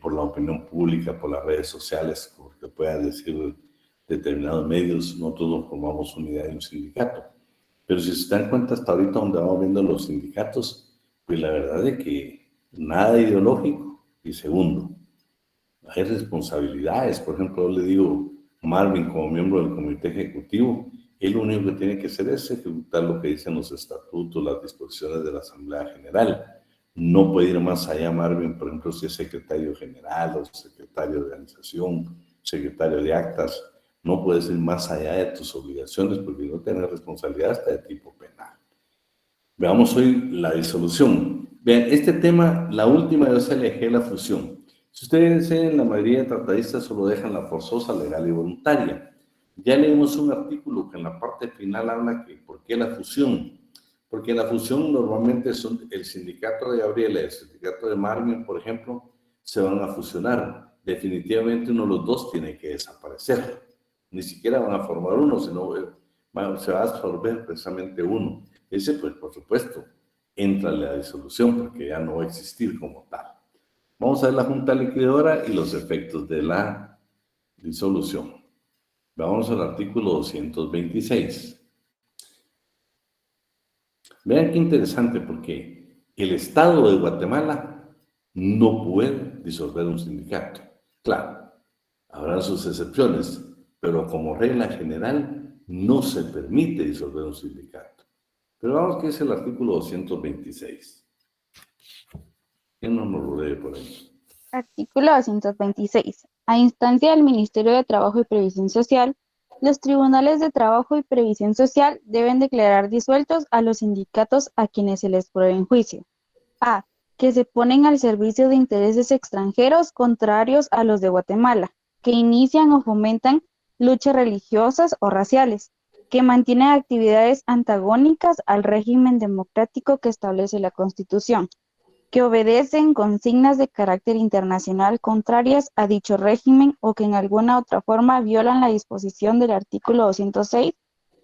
por la opinión pública, por las redes sociales, porque puedan decir determinados medios, nosotros nos formamos una idea de un sindicato. Pero si se dan cuenta, hasta ahorita donde vamos viendo los sindicatos, pues la verdad es que nada ideológico. Y segundo, hay responsabilidades. Por ejemplo, yo le digo, Marvin, como miembro del Comité Ejecutivo, él lo único que tiene que hacer es ejecutar lo que dicen los estatutos, las disposiciones de la Asamblea General. No puede ir más allá, Marvin, por ejemplo, si es secretario general o secretario de organización, secretario de actas. No puedes ir más allá de tus obligaciones porque no tienes responsabilidad hasta de tipo penal. Veamos hoy la disolución. Vean, este tema, la última vez se elegí la fusión. Si ustedes ven, la mayoría de tratadistas solo dejan la forzosa, legal y voluntaria. Ya leímos un artículo que en la parte final habla que ¿por qué la fusión? Porque la fusión normalmente son el sindicato de Gabriela y el sindicato de Marvin, por ejemplo, se van a fusionar. Definitivamente uno de los dos tiene que desaparecer. Ni siquiera van a formar uno, sino se va a absorber precisamente uno. Ese, pues, por supuesto, entra en la disolución porque ya no va a existir como tal. Vamos a ver la junta liquidadora y los efectos de la Disolución. Vamos al artículo 226. Vean qué interesante, porque el Estado de Guatemala no puede disolver un sindicato. Claro, habrá sus excepciones, pero como regla general no se permite disolver un sindicato. Pero vamos, ¿qué es el artículo 226? ¿Quién no nos lo lee por ahí? Artículo 226. A instancia del Ministerio de Trabajo y Previsión Social, los tribunales de trabajo y previsión social deben declarar disueltos a los sindicatos a quienes se les pruebe en juicio. A. Que se ponen al servicio de intereses extranjeros contrarios a los de Guatemala, que inician o fomentan luchas religiosas o raciales, que mantienen actividades antagónicas al régimen democrático que establece la Constitución, que obedecen consignas de carácter internacional contrarias a dicho régimen o que en alguna otra forma violan la disposición del artículo 206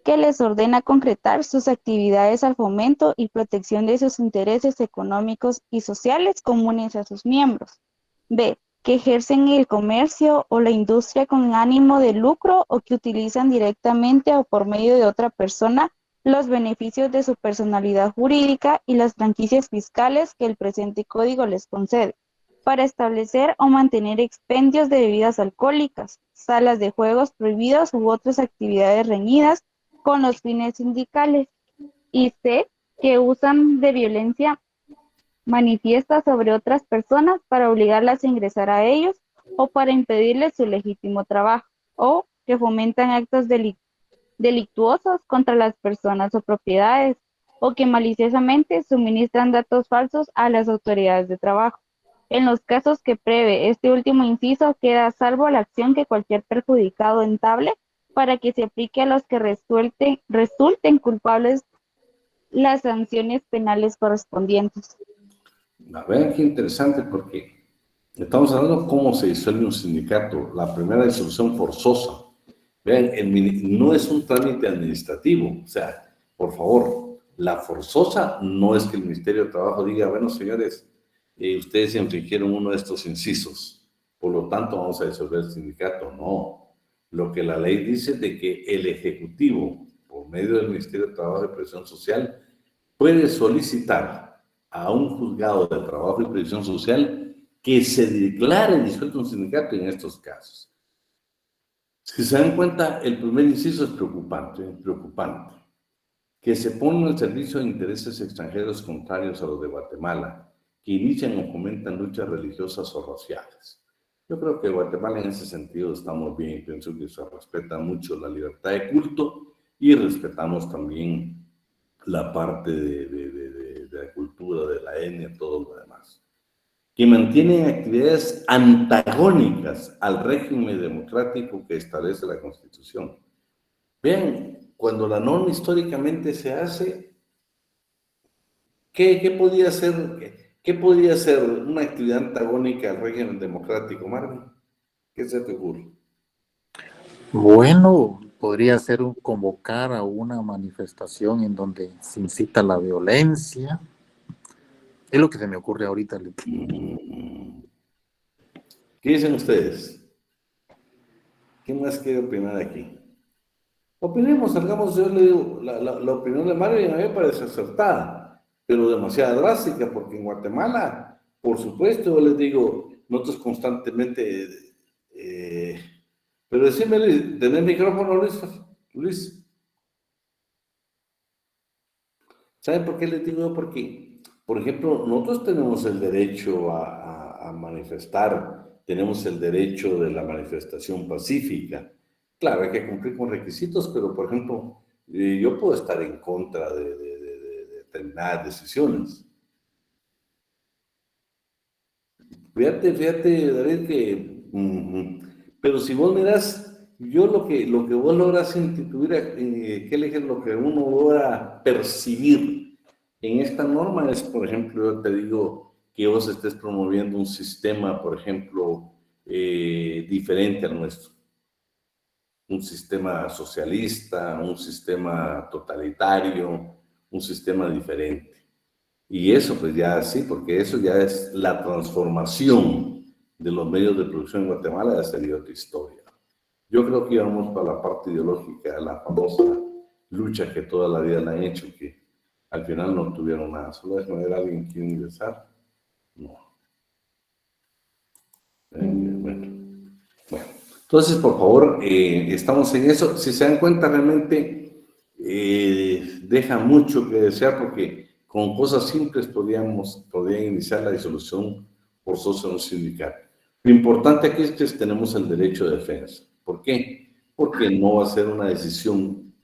que les ordena concretar sus actividades al fomento y protección de sus intereses económicos y sociales comunes a sus miembros. B. Que ejercen el comercio o la industria con ánimo de lucro o que utilizan directamente o por medio de otra persona los beneficios de su personalidad jurídica y las franquicias fiscales que el presente código les concede, para establecer o mantener expendios de bebidas alcohólicas, salas de juegos prohibidos u otras actividades reñidas con los fines sindicales. Y C, que usan de violencia manifiesta sobre otras personas para obligarlas a ingresar a ellos o para impedirles su legítimo trabajo, o que fomentan actos delictuosos contra las personas o propiedades, o que maliciosamente suministran datos falsos a las autoridades de trabajo. En los casos que prevé este último inciso, queda a salvo la acción que cualquier perjudicado entable para que se aplique a los que resulten culpables las sanciones penales correspondientes. A ver, qué interesante, porque estamos hablando de cómo se disuelve un sindicato. La primera disolución forzosa. Vean, no es un trámite administrativo. O sea, por favor, la forzosa no es que el Ministerio de Trabajo diga, bueno, señores, ustedes infringieron uno de estos incisos, por lo tanto vamos a disolver el sindicato. No. Lo que la ley dice es de que el Ejecutivo, por medio del Ministerio de Trabajo y Previsión Social, puede solicitar a un juzgado de trabajo y previsión social que se declare disuelto un sindicato en estos casos. Si se dan cuenta, el primer inciso es preocupante, que se ponen al servicio de intereses extranjeros contrarios a los de Guatemala, que inician o fomentan luchas religiosas o raciales. Yo creo que Guatemala en ese sentido estamos bien, pienso que se respeta mucho la libertad de culto y respetamos también la parte de la cultura, de la etnia, todo lo demás, que mantienen actividades antagónicas al régimen democrático que establece la Constitución. Vean, cuando la norma históricamente se hace, ¿qué podría ser una actividad antagónica al régimen democrático, Marvin? ¿Qué se te ocurre? Bueno, podría ser convocar a una manifestación en donde se incita la violencia. Es lo que se me ocurre ahorita. ¿Qué dicen ustedes? ¿Quién más quiere opinar aquí? Opinemos, salgamos. Yo le digo, la opinión de Mario a mí me parece acertada, pero demasiado drástica, porque en Guatemala, por supuesto, yo les digo, nosotros constantemente, pero decime, ¿tenés micrófono, Luis? ¿Saben por qué les digo yo? Porque, por ejemplo, nosotros tenemos el derecho a manifestar, tenemos el derecho de la manifestación pacífica. Claro, hay que cumplir con requisitos, pero, por ejemplo, yo puedo estar en contra de determinadas decisiones. Fíjate, David, que... pero si vos mirás, yo lo que vos logras instituir, ¿qué es lo que uno logra percibir en esta norma? Es, por ejemplo, yo te digo que vos estés promoviendo un sistema, por ejemplo, diferente al nuestro. Un sistema socialista, un sistema totalitario, un sistema diferente. Y eso pues ya sí, porque eso ya es la transformación de los medios de producción en Guatemala, ya sería otra historia. Yo creo que íbamos para la parte ideológica, la famosa lucha que toda la vida la han hecho, que al final no tuvieron nada. Solo es ver a alguien que quiere ingresar. No. Bueno, entonces, por favor, estamos en eso. Si se dan cuenta, realmente deja mucho que desear porque con cosas simples podían iniciar la disolución forzosa de un sindicato. Lo importante aquí es que tenemos el derecho de defensa. ¿Por qué? Porque no va a ser una decisión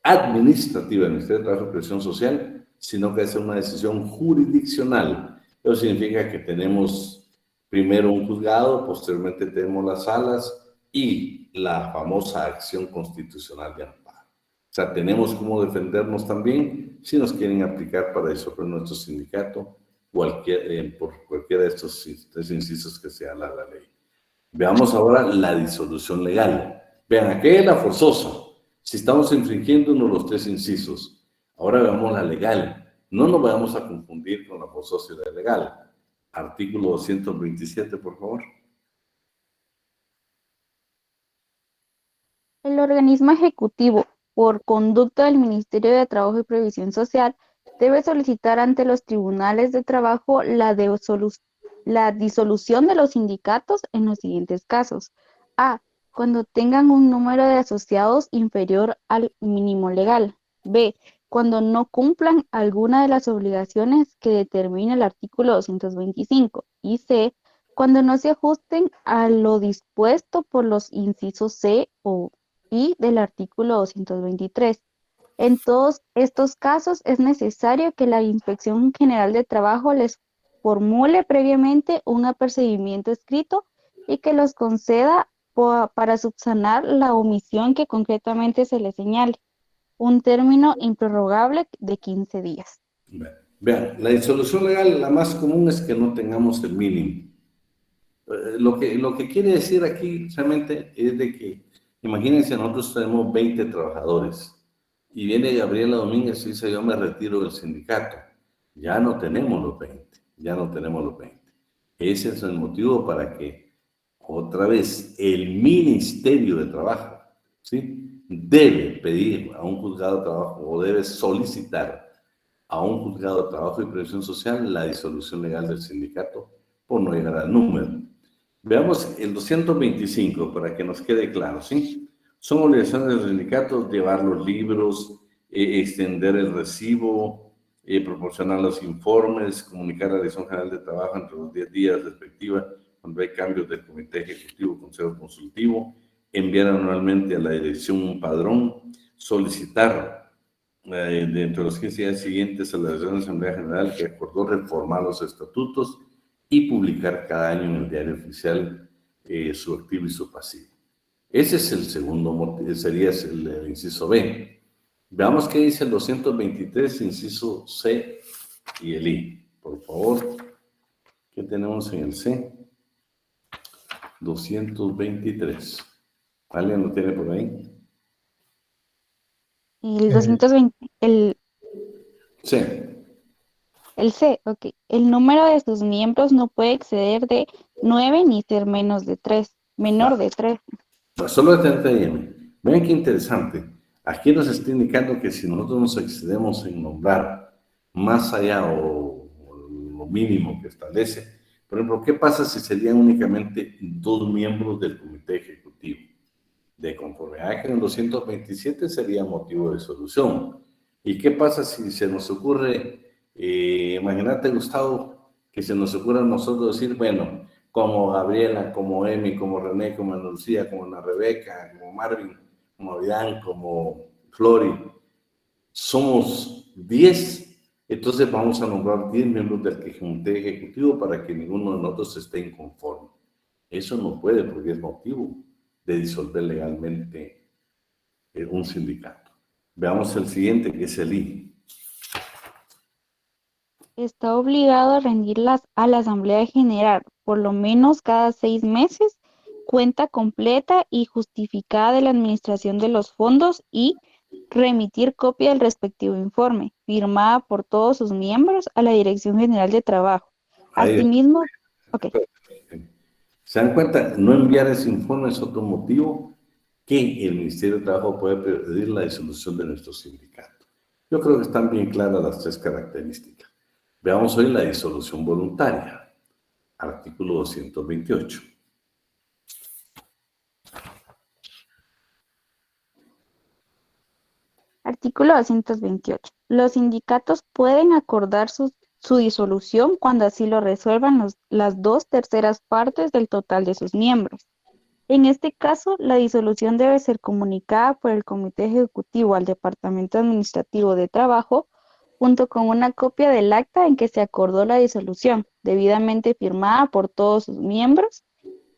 administrativa del Ministerio de Trabajo y Previsión Social, sino que va a ser una decisión jurisdiccional. Eso significa que tenemos primero un juzgado, posteriormente tenemos las salas y la famosa acción constitucional de amparo. O sea, tenemos cómo defendernos también si nos quieren aplicar para disolver nuestro sindicato por cualquiera de estos tres incisos que señala la ley. Veamos ahora la disolución legal. Vean, aquí es la forzosa. Si estamos infringiendo uno de los tres incisos, ahora veamos la legal. No nos vayamos a confundir con la forzosa y la legal. Artículo 227, por favor. El organismo ejecutivo, por conducta del Ministerio de Trabajo y Previsión Social, debe solicitar ante los tribunales de trabajo la disolución de los sindicatos en los siguientes casos. A. Cuando tengan un número de asociados inferior al mínimo legal. B. Cuando no cumplan alguna de las obligaciones que determina el artículo 225. Y C. Cuando no se ajusten a lo dispuesto por los incisos C o I del artículo 223. En todos estos casos es necesario que la Inspección General de Trabajo les formule previamente un apercibimiento escrito y que los conceda para subsanar la omisión que concretamente se les señale. Un término improrrogable de 15 días. Vean, la disolución legal, la más común es que no tengamos el mínimo. Lo que quiere decir aquí realmente es de que, imagínense, nosotros tenemos 20 trabajadores y viene Gabriela Domínguez y dice, yo me retiro del sindicato. Ya no tenemos los 20, ya no tenemos los 20. Ese es el motivo para que otra vez el Ministerio de Trabajo, ¿sí?, debe pedir a un juzgado de trabajo o debe solicitar a un juzgado de trabajo y previsión social la disolución legal del sindicato por no llegar al número. Veamos el 225 para que nos quede claro, ¿sí? Son obligaciones de los sindicatos llevar los libros, extender el recibo, proporcionar los informes, comunicar a la Dirección General de Trabajo entre los 10 días respectiva cuando hay cambios del Comité Ejecutivo, Consejo Consultivo, enviar anualmente a la dirección un padrón, solicitar dentro de los 15 días siguientes a la Asamblea General que acordó reformar los estatutos y publicar cada año en el diario oficial su activo y su pasivo. Ese es el segundo motivo, sería el inciso B. Veamos qué dice el 223, inciso C y el I. Por favor, ¿qué tenemos en el C? 223. ¿Alguien lo tiene por ahí? El 220, Sí. el C, ok. El número de sus miembros no puede exceder de 9 ni ser menos de 3, menor de 3. Pues solo deténganme. Vean qué interesante. Aquí nos está indicando que si nosotros nos excedemos en nombrar más allá o lo mínimo que establece, por ejemplo, ¿qué pasa si serían únicamente 2 miembros del Comité Ejecutivo? De conformidad que en el 227 sería motivo de solución. ¿Y qué pasa si se nos ocurre, imagínate, Gustavo, que se nos ocurra a nosotros decir, bueno, como Gabriela, como Emi, como René, como Ana Lucía, como Ana Rebeca, como Marvin, como Avidán, como Flori, somos 10, entonces vamos a nombrar 10 miembros del Comité Ejecutivo para que ninguno de nosotros esté inconforme. Eso no puede porque es motivo de disolver legalmente un sindicato. Veamos el siguiente, que es el I. Está obligado a rendirlas a la Asamblea General, por lo menos cada 6 meses, cuenta completa y justificada de la administración de los fondos y remitir copia del respectivo informe, firmada por todos sus miembros a la Dirección General de Trabajo. Ahí. Asimismo, ok. ¿Se dan cuenta? No enviar ese informe es otro motivo que el Ministerio de Trabajo puede pedir la disolución de nuestro sindicato. Yo creo que están bien claras las tres características. Veamos hoy la disolución voluntaria, artículo 228. Artículo 228. Los sindicatos pueden acordar su disolución cuando así lo resuelvan las 2/3 partes del total de sus miembros. En este caso, la disolución debe ser comunicada por el Comité Ejecutivo al Departamento Administrativo de Trabajo, junto con una copia del acta en que se acordó la disolución, debidamente firmada por todos sus miembros.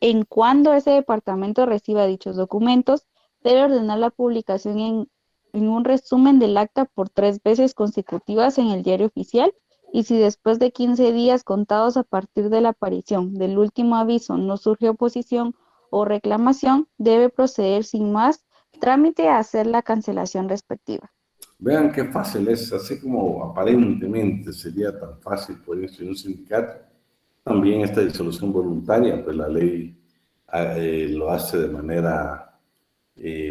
En cuando ese departamento reciba dichos documentos, debe ordenar la publicación en un resumen del acta por 3 veces consecutivas en el Diario Oficial, y si después de 15 días contados a partir de la aparición del último aviso no surge oposición o reclamación, debe proceder sin más trámite a hacer la cancelación respectiva. Vean qué fácil es, así como aparentemente sería tan fácil poder instituir un sindicato, también esta disolución voluntaria, pues la ley lo hace de manera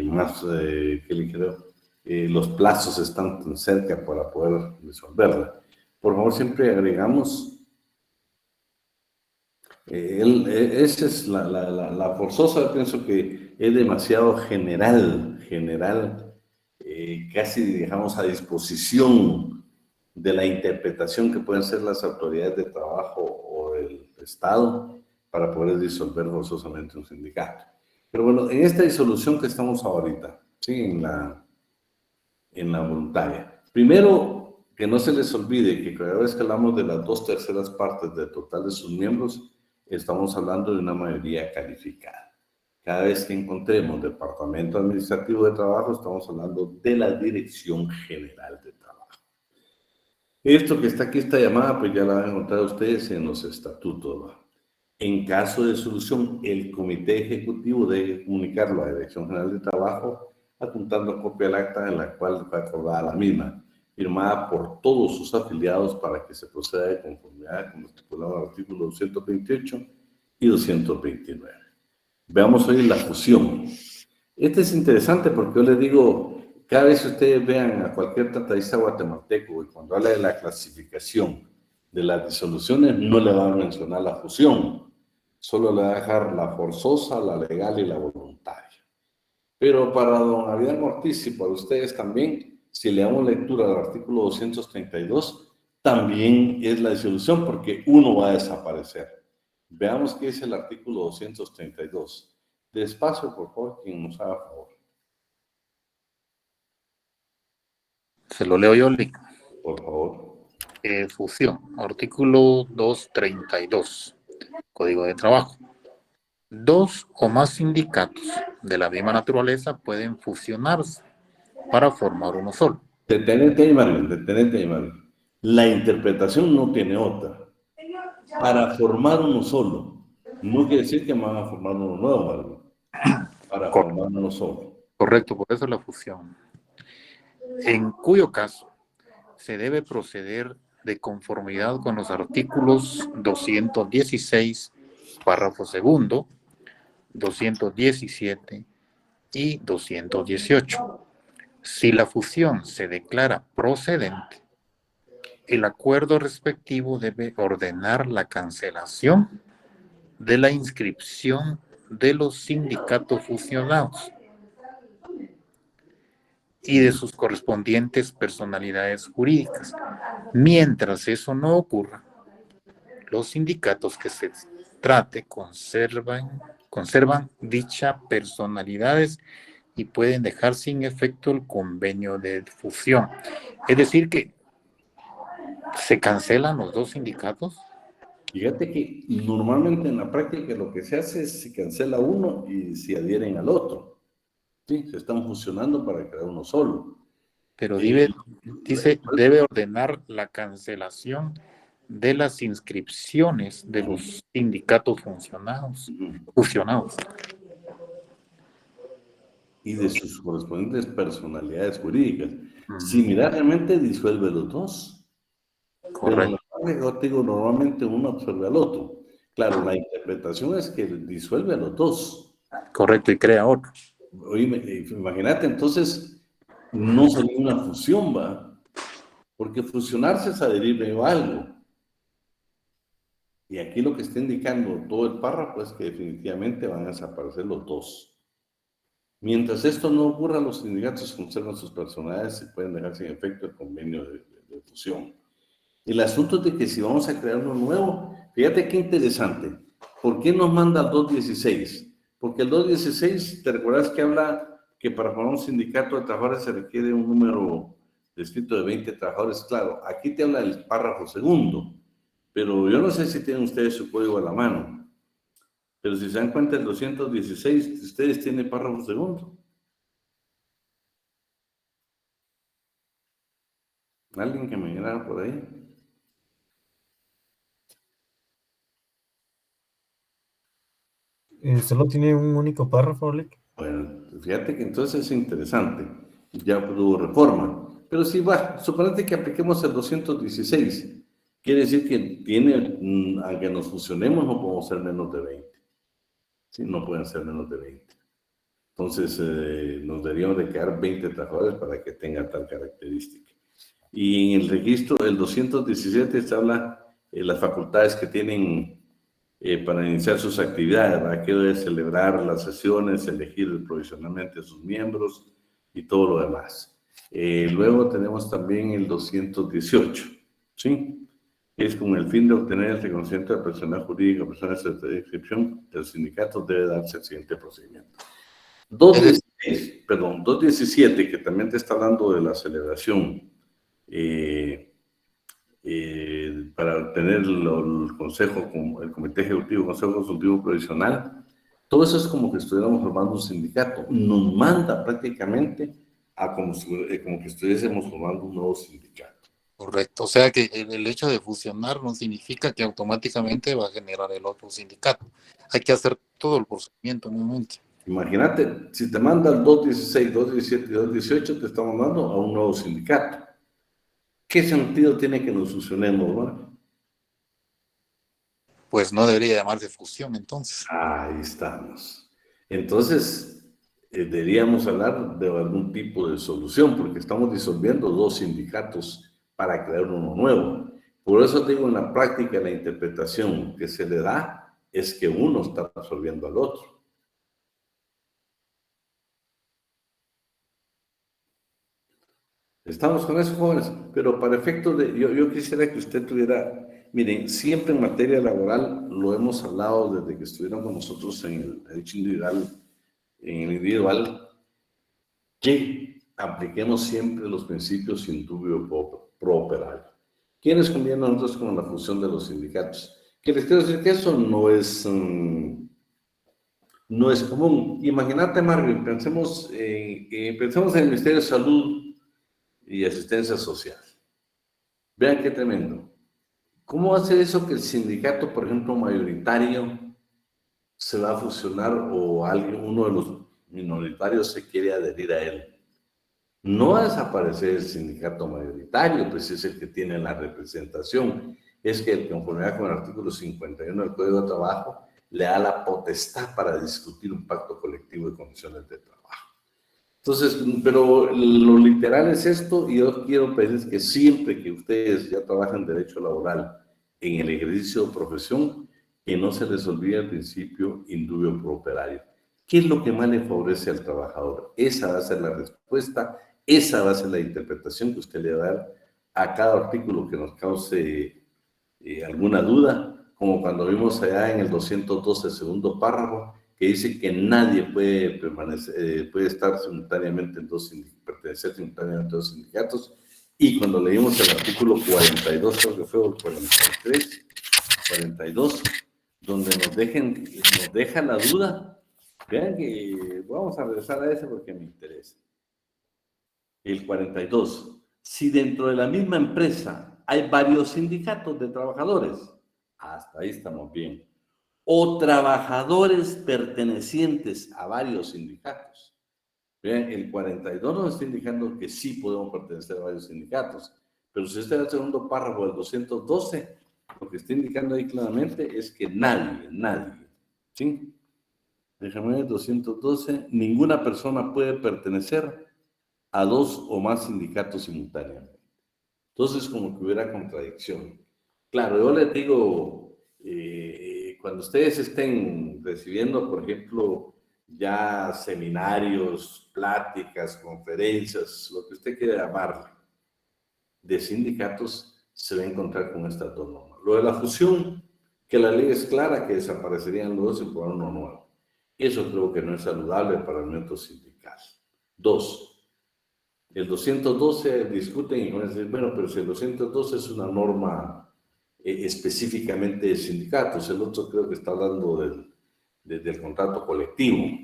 más, ¿qué le creo? Los plazos están tan cerca para poder resolverla. Por favor, siempre agregamos, esa es la forzosa, yo pienso que es demasiado general, casi dejamos a disposición de la interpretación que pueden ser las autoridades de trabajo o el Estado para poder disolver forzosamente un sindicato. Pero bueno, en esta disolución que estamos ahorita, ¿sí? en la voluntaria. Primero, que no se les olvide que cada vez que hablamos de las 2/3 partes del total de sus miembros, estamos hablando de una mayoría calificada. Cada vez que encontremos Departamento Administrativo de Trabajo, estamos hablando de la Dirección General de Trabajo. Esto que está aquí, esta llamada, pues ya la van a encontrar ustedes en los estatutos, ¿va? En caso de solución, el Comité Ejecutivo debe comunicarlo a la Dirección General de Trabajo, adjuntando copia del acta en la cual fue acordada la misma, firmada por todos sus afiliados para que se proceda de conformidad con lo estipulado en el artículo 228 y 229. Veamos hoy la fusión. Este es interesante porque yo les digo, cada vez que ustedes vean a cualquier tratadista guatemalteco y cuando habla de la clasificación de las disoluciones, no le va a mencionar la fusión, solo le va a dejar la forzosa, la legal y la voluntaria. Pero para don Avidan Ortiz y para ustedes también, si le damos lectura al artículo 232, también es la disolución porque uno va a desaparecer. Veamos qué es el artículo 232. Despacio, por favor, quien nos haga favor. Se lo leo yo, Lick. Por favor. Fusión, artículo 232, Código de Trabajo. 2 o más sindicatos de la misma naturaleza pueden fusionarse para formar uno solo. Detenete ahí, Marlene. La interpretación no tiene otra. Para formar uno solo. No quiere decir que van a formar uno nuevo, Marlene. Para formar uno solo. Correcto, por eso la fusión. En cuyo caso se debe proceder de conformidad con los artículos 216, párrafo segundo, 217 y 218. Si la fusión se declara procedente, el acuerdo respectivo debe ordenar la cancelación de la inscripción de los sindicatos fusionados y de sus correspondientes personalidades jurídicas. Mientras eso no ocurra, los sindicatos que se trate conservan dichas personalidades y pueden dejar sin efecto el convenio de fusión. Es decir que se cancelan los 2 sindicatos. Fíjate que normalmente en la práctica lo que se hace es se cancela uno y se adhieren al otro. Sí, se están fusionando para crear uno solo. Pero dice, debe ordenar la cancelación de las inscripciones de los sindicatos fusionados. Y de sus correspondientes personalidades jurídicas. Similarmente disuelve los 2. Correcto. Pero yo digo, normalmente uno absorbe al otro. Claro, la interpretación es que disuelve a los dos. Correcto, y crea otro. Oíme, imagínate, entonces, no sería una fusión, ¿va? Porque fusionarse es adherirme a algo. Y aquí lo que está indicando todo el párrafo es que definitivamente van a desaparecer los dos. Mientras esto no ocurra, los sindicatos conservan sus personalidades y pueden dejar sin efecto el convenio de fusión. El asunto es de que si vamos a crear uno nuevo, fíjate qué interesante. ¿Por qué nos manda el 216? Porque el 216, ¿te recuerdas que habla que para formar un sindicato de trabajadores se requiere un número descrito de 20 trabajadores? Claro, aquí te habla el párrafo segundo, pero yo no sé si tienen ustedes su código a la mano. Pero si se dan cuenta, el 216, ustedes tienen párrafo segundo. ¿Alguien que me diga por ahí? Solo tiene un único párrafo, Lick. Bueno, fíjate que entonces es interesante. Ya hubo reforma. Pero si va, suponete que apliquemos el 216. Quiere decir que tiene, aunque nos fusionemos, no podemos ser menos de 20. Sí, no pueden ser menos de 20. Entonces, nos deberíamos de quedar 20 trabajadores para que tenga tal característica. Y en el registro, el 217, se habla de las facultades que tienen para iniciar sus actividades, ¿verdad? Que debe celebrar las sesiones, elegir provisionalmente a sus miembros y todo lo demás. Luego tenemos también el 218, ¿sí? Es con el fin de obtener el reconocimiento de personal jurídico, personas de inscripción, el sindicato debe darse el siguiente procedimiento. 216, perdón, 217, que también te está hablando de la celebración para tener el consejo, el comité ejecutivo, consejo consultivo provisional, todo eso es como que estuviéramos formando un sindicato, nos manda prácticamente a como que estuviésemos formando un nuevo sindicato. Correcto, o sea que el hecho de fusionar no significa que automáticamente va a generar el otro sindicato. Hay que hacer todo el procedimiento nuevamente. Imagínate, si te manda el 216, 217 y 218, te estamos mandando a un nuevo sindicato. ¿Qué sentido tiene que nos fusionemos, no? Pues no debería llamarse fusión entonces. Ahí estamos. Entonces, deberíamos hablar de algún tipo de solución, porque estamos disolviendo dos sindicatos para crear uno nuevo. Por eso digo, en la práctica, la interpretación que se le da es que uno está absorbiendo al otro. Estamos con eso, jóvenes, pero para efectos de, yo quisiera que usted tuviera, miren, siempre en materia laboral lo hemos hablado desde que estuvieron con nosotros en el derecho individual, que apliquemos siempre los principios in dubio pro operario. ¿Quiénes convienen a nosotros con la fusión de los sindicatos? Que les quiero decir que eso no es común. Imagínate, Marvin, pensemos en el Ministerio de Salud y Asistencia Social. Vean qué tremendo. ¿Cómo hace eso que el sindicato, por ejemplo, mayoritario, se va a fusionar o uno de los minoritarios se quiere adherir a él? No va a desaparecer el sindicato mayoritario, pues es el que tiene la representación. Es que el conformidad con el artículo 51 del Código de Trabajo le da la potestad para discutir un pacto colectivo de condiciones de trabajo. Entonces, pero lo literal es esto, y yo quiero pedirles que siempre que ustedes ya trabajan derecho laboral en el ejercicio de profesión, que no se les olvide el principio in dubio pro operario. ¿Qué es lo que más le favorece al trabajador? Esa va a ser la respuesta, esa va a ser la interpretación que usted le va a dar a cada artículo que nos cause alguna duda, como cuando vimos allá en el 212, segundo párrafo, que dice que nadie puede permanecer, puede estar simultáneamente pertenecer simultáneamente a dos sindicatos, y cuando leímos el artículo 42, creo que fue el 43, 42, donde nos deja la duda. Vean que vamos a regresar a ese porque me interesa. El 42. Si dentro de la misma empresa hay varios sindicatos de trabajadores, hasta ahí estamos bien, o trabajadores pertenecientes a varios sindicatos. Vean, el 42 nos está indicando que sí podemos pertenecer a varios sindicatos, pero si usted ve el segundo párrafo del 212, Lo que está indicando ahí claramente es que nadie, ¿sí? Déjame ver, 212, ninguna persona puede pertenecer a 2 o más sindicatos simultáneamente. Entonces, como que hubiera contradicción. Claro, yo les digo, cuando ustedes estén recibiendo, por ejemplo, ya seminarios, pláticas, conferencias, lo que usted quiera llamarle, de sindicatos, se va a encontrar con estas dos normas. Lo de la fusión, que la ley es clara, que desaparecerían los dos y poner uno nuevo. Eso creo que no es saludable para el método sindical. 2. El 212 discuten y van a decir, bueno, pero si el 212 es una norma específicamente de sindicatos, el otro creo que está hablando del contrato colectivo.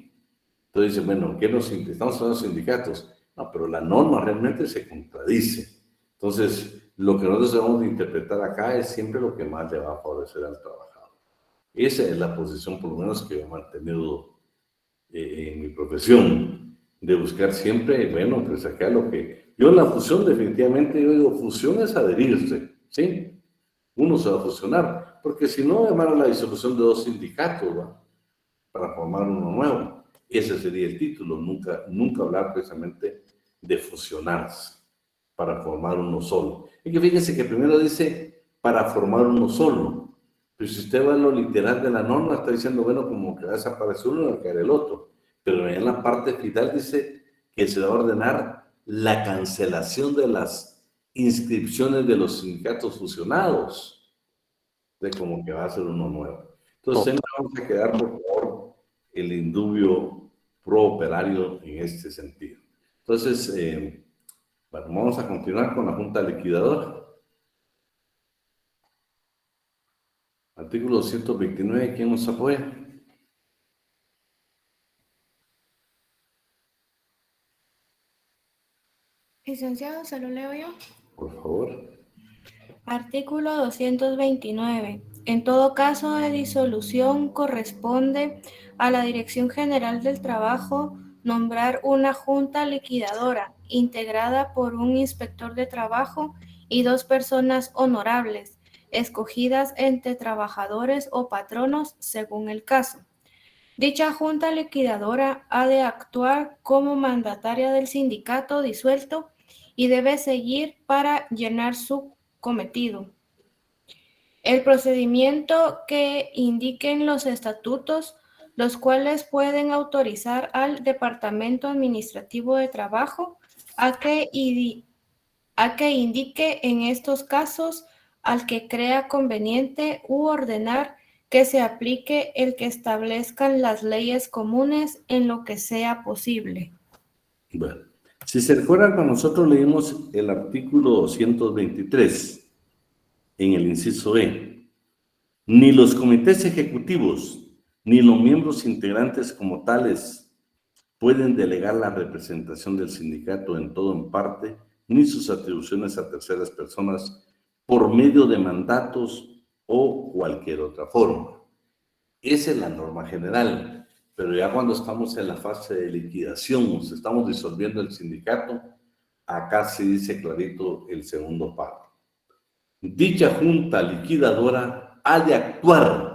Entonces dicen, bueno, ¿qué estamos hablando de sindicatos? No, pero la norma realmente se contradice. Entonces, lo que nosotros debemos de interpretar acá es siempre lo que más le va a favorecer al trabajador. Esa es la posición, por lo menos, que he mantenido en mi profesión, de buscar siempre, bueno, pues acá lo que... Yo en la fusión, definitivamente, yo digo, fusión es adherirse, ¿sí? Uno se va a fusionar, porque si no, llamar a la disolución de 2 sindicatos, ¿va? Para formar uno nuevo. Ese sería el título, nunca hablar precisamente de fusionarse para formar uno solo. Y que fíjense que primero dice para formar uno solo, pero si usted va a lo literal de la norma, está diciendo, bueno, como que va a desaparecer uno y va a caer el otro. Pero en la parte final dice que se va a ordenar la cancelación de las inscripciones de los sindicatos fusionados, de como que va a ser uno nuevo. Entonces, siempre vamos a quedar, por favor, el indubio pro-operario en este sentido. Entonces, bueno, vamos a continuar con la Junta Liquidadora. Artículo 229, ¿quién nos apoya? Licenciado, ¿se lo leo yo? Por favor. Artículo 229. En todo caso de disolución, corresponde a la Dirección General del Trabajo nombrar una junta liquidadora integrada por un inspector de trabajo y 2 personas honorables, escogidas entre trabajadores o patronos según el caso. Dicha junta liquidadora ha de actuar como mandataria del sindicato disuelto y debe seguir para llenar su cometido. El procedimiento que indiquen los estatutos, los cuales pueden autorizar al Departamento Administrativo de Trabajo a que indique en estos casos al que crea conveniente u ordenar que se aplique el que establezcan las leyes comunes en lo que sea posible. Bueno, si se recuerdan, cuando nosotros leímos el artículo 223 en el inciso E, ni los comités ejecutivos ni los miembros integrantes como tales pueden delegar la representación del sindicato en todo o en parte, ni sus atribuciones a terceras personas por medio de mandatos o cualquier otra forma. Esa es la norma general, pero ya cuando estamos en la fase de liquidación, nos estamos disolviendo el sindicato, acá sí dice clarito el segundo párrafo. Dicha junta liquidadora ha de actuar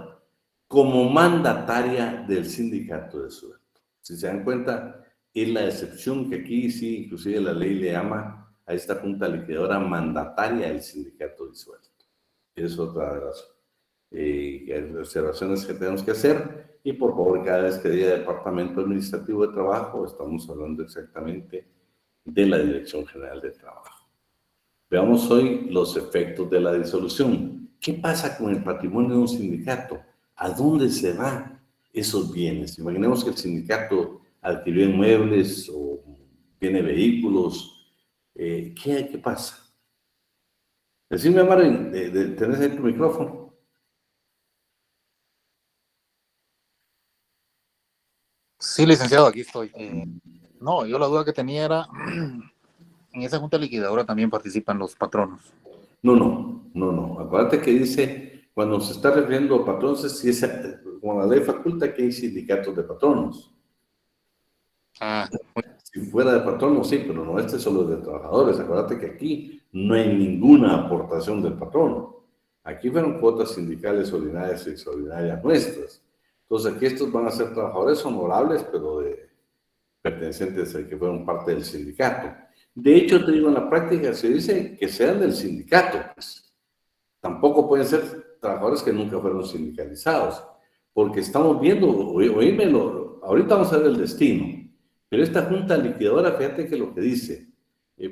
como mandataria del sindicato de sueldo. Si se dan cuenta, es la excepción que aquí sí, inclusive la ley le llama a esta junta liquidadora mandataria del sindicato disuelto. Es otra de las observaciones que tenemos que hacer. Y por favor, cada vez que diga Departamento Administrativo de Trabajo, estamos hablando exactamente de la Dirección General de Trabajo. Veamos hoy los efectos de la disolución. ¿Qué pasa con el patrimonio de un sindicato? ¿A dónde se van esos bienes? Imaginemos que el sindicato adquirió inmuebles o tiene vehículos. ¿Qué pasa? Decime, Maren, ¿tenés ahí tu micrófono? Sí, licenciado, aquí estoy. No, yo la duda que tenía era, en esa junta liquidadora también participan los patronos. No. Acuérdate que dice, cuando se está refiriendo a patronos, si como la ley faculta que hay sindicatos de patronos. Si fuera de patronos, sí, pero no, este solo es de trabajadores. Acuérdate que aquí no hay ninguna aportación del patrono. Aquí fueron cuotas sindicales ordinarias y extraordinarias nuestras. Entonces aquí estos van a ser trabajadores honorables, pero pertenecientes a que fueron parte del sindicato. De hecho, te digo, en la práctica se dice que sean del sindicato, pues. Tampoco pueden ser trabajadores que nunca fueron sindicalizados, porque estamos viendo, oímelo, ahorita vamos a ver el destino, pero esta junta liquidadora, fíjate que lo que dice,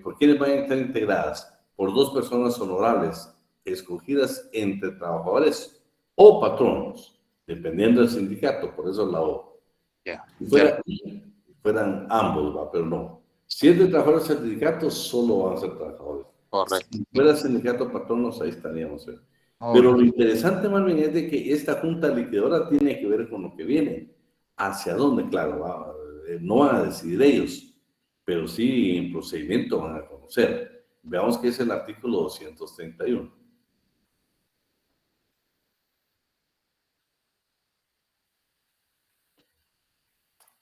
¿por quiénes van a estar integradas? Por 2 personas honorables, escogidas entre trabajadores o patronos, dependiendo del sindicato, por eso la O. Ya, Si fueran ambos, ¿va? Pero no. Si es de trabajadores del sindicato, solo van a ser trabajadores. correcto. Si fuera sindicato patronos, ahí estaríamos. Oh, Pero lo interesante, más bien, es de que esta junta liquidadora tiene que ver con lo que viene. ¿Hacia dónde? Claro, no van a decidir ellos, pero sí en procedimiento van a conocer. Veamos qué es el artículo 231.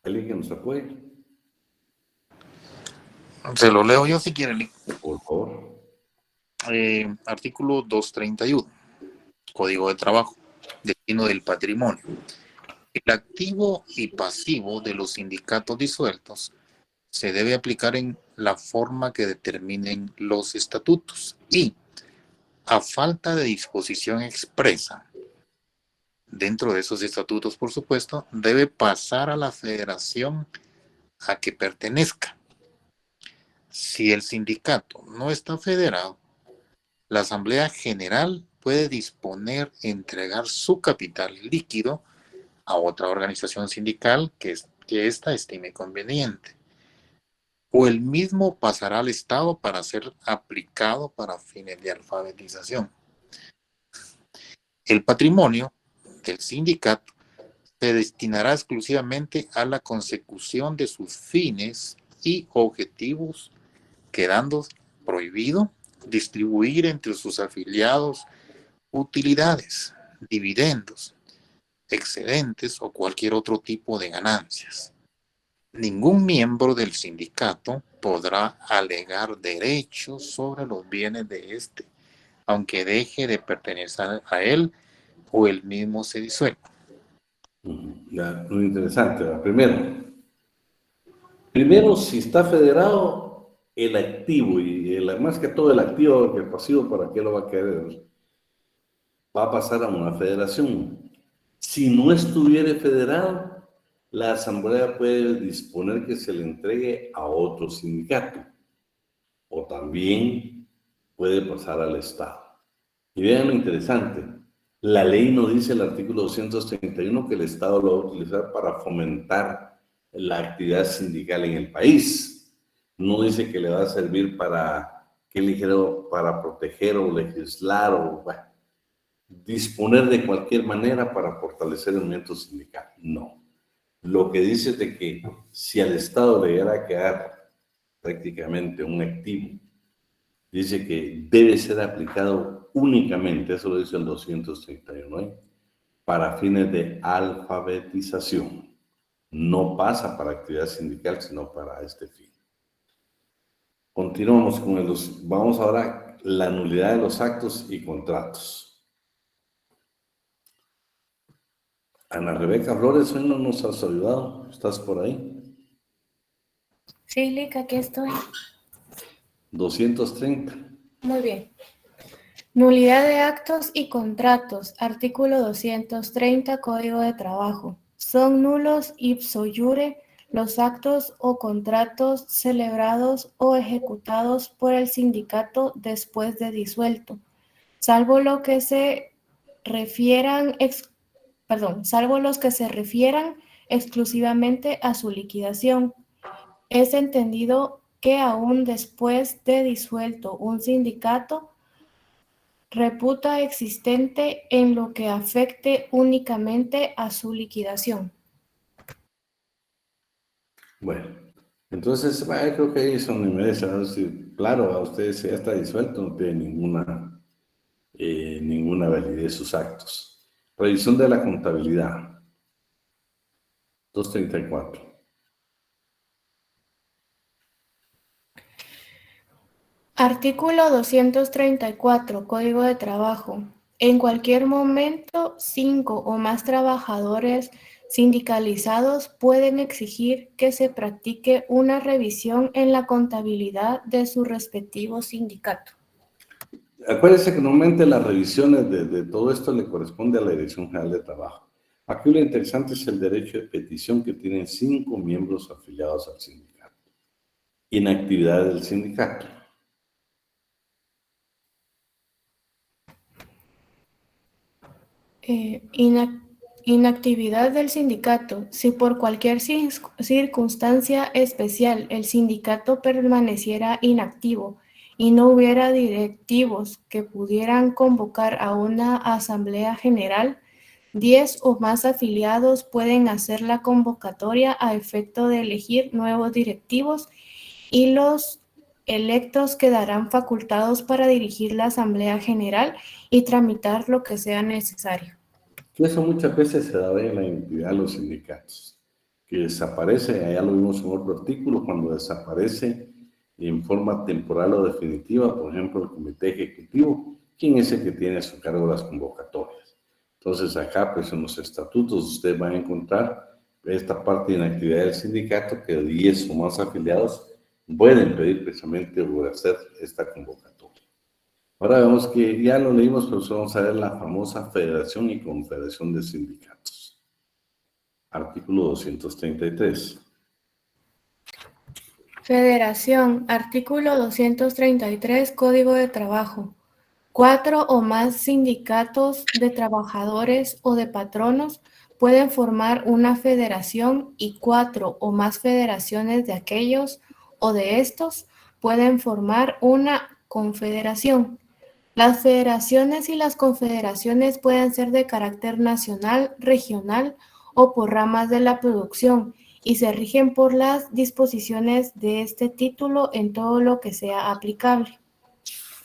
¿Alguien que nos apoye? se lo leo yo si quieren. Por favor. Artículo 231, Código de Trabajo, destino del patrimonio. El activo y pasivo de los sindicatos disueltos se debe aplicar en la forma que determinen los estatutos y, a falta de disposición expresa, dentro de esos estatutos, por supuesto, debe pasar a la federación a que pertenezca. Si el sindicato no está federado, la Asamblea General puede disponer entregar su capital líquido a otra organización sindical que ésta estime conveniente, o el mismo pasará al Estado para ser aplicado para fines de alfabetización. El patrimonio del sindicato se destinará exclusivamente a la consecución de sus fines y objetivos, quedando prohibido distribuir entre sus afiliados utilidades, dividendos, excedentes o cualquier otro tipo de ganancias. Ningún miembro del sindicato podrá alegar derechos sobre los bienes de este, aunque deje de pertenecer a él o él mismo se disuelva. Muy interesante. Primero, si está federado, el activo, y más que todo el activo que el pasivo, ¿para qué lo va a querer? Va a pasar a una federación. Si no estuviera federado, la Asamblea puede disponer que se le entregue a otro sindicato, o también puede pasar al Estado. Y vean lo interesante, la ley no dice el artículo 231 que el Estado lo va a utilizar para fomentar la actividad sindical en el país. No dice que le va a servir para, ¿qué ligero? Para proteger o legislar o disponer de cualquier manera para fortalecer el movimiento sindical. No. Lo que dice es de que si al Estado le llegara a quedar prácticamente un activo, dice que debe ser aplicado únicamente, eso lo dice el 231, para fines de alfabetización. No pasa para actividad sindical, sino para este fin. Continuamos con vamos ahora a la nulidad de los actos y contratos. Ana Rebeca Flores, hoy no nos has ayudado. ¿Estás por ahí? Sí, Lick, aquí estoy. 230. Muy bien. Nulidad de actos y contratos. Artículo 230, Código de Trabajo. Son nulos ipso iure los actos o contratos celebrados o ejecutados por el sindicato después de disuelto, salvo los que se refieran exclusivamente a su liquidación. Es entendido que aún después de disuelto un sindicato reputa existente en lo que afecte únicamente a su liquidación. Bueno, entonces creo que ahí es donde merece, claro, a ustedes ya está disuelto, no tiene ninguna validez sus actos. Revisión de la contabilidad. 234. Artículo 234, Código de Trabajo. En cualquier momento, 5 o más trabajadores sindicalizados pueden exigir que se practique una revisión en la contabilidad de su respectivo sindicato. Acuérdense que normalmente las revisiones de todo esto le corresponde a la Dirección General de Trabajo. Aquí lo interesante es el derecho de petición que tienen 5 miembros afiliados al sindicato. Inactividad del sindicato. Inactividad del sindicato. Si por cualquier circunstancia especial el sindicato permaneciera inactivo y no hubiera directivos que pudieran convocar a una asamblea general, 10 o más afiliados pueden hacer la convocatoria a efecto de elegir nuevos directivos y los electos quedarán facultados para dirigir la asamblea general y tramitar lo que sea necesario. Eso muchas veces se da en la inactividad de los sindicatos, que desaparece, allá lo vimos en otro artículo, cuando desaparece en forma temporal o definitiva, por ejemplo, el comité ejecutivo, ¿quién es el que tiene a su cargo las convocatorias? Entonces acá, pues en los estatutos ustedes van a encontrar esta parte de inactividad del sindicato, que 10 o más afiliados pueden pedir precisamente por hacer esta convocatoria. Ahora vemos que ya lo leímos, pero vamos a ver la famosa Federación y Confederación de Sindicatos. Artículo 233. Federación. Artículo 233. Código de Trabajo. 4 o más sindicatos de trabajadores o de patronos pueden formar una federación y 4 o más federaciones de aquellos o de estos pueden formar una confederación. Las federaciones y las confederaciones pueden ser de carácter nacional, regional o por ramas de la producción y se rigen por las disposiciones de este título en todo lo que sea aplicable.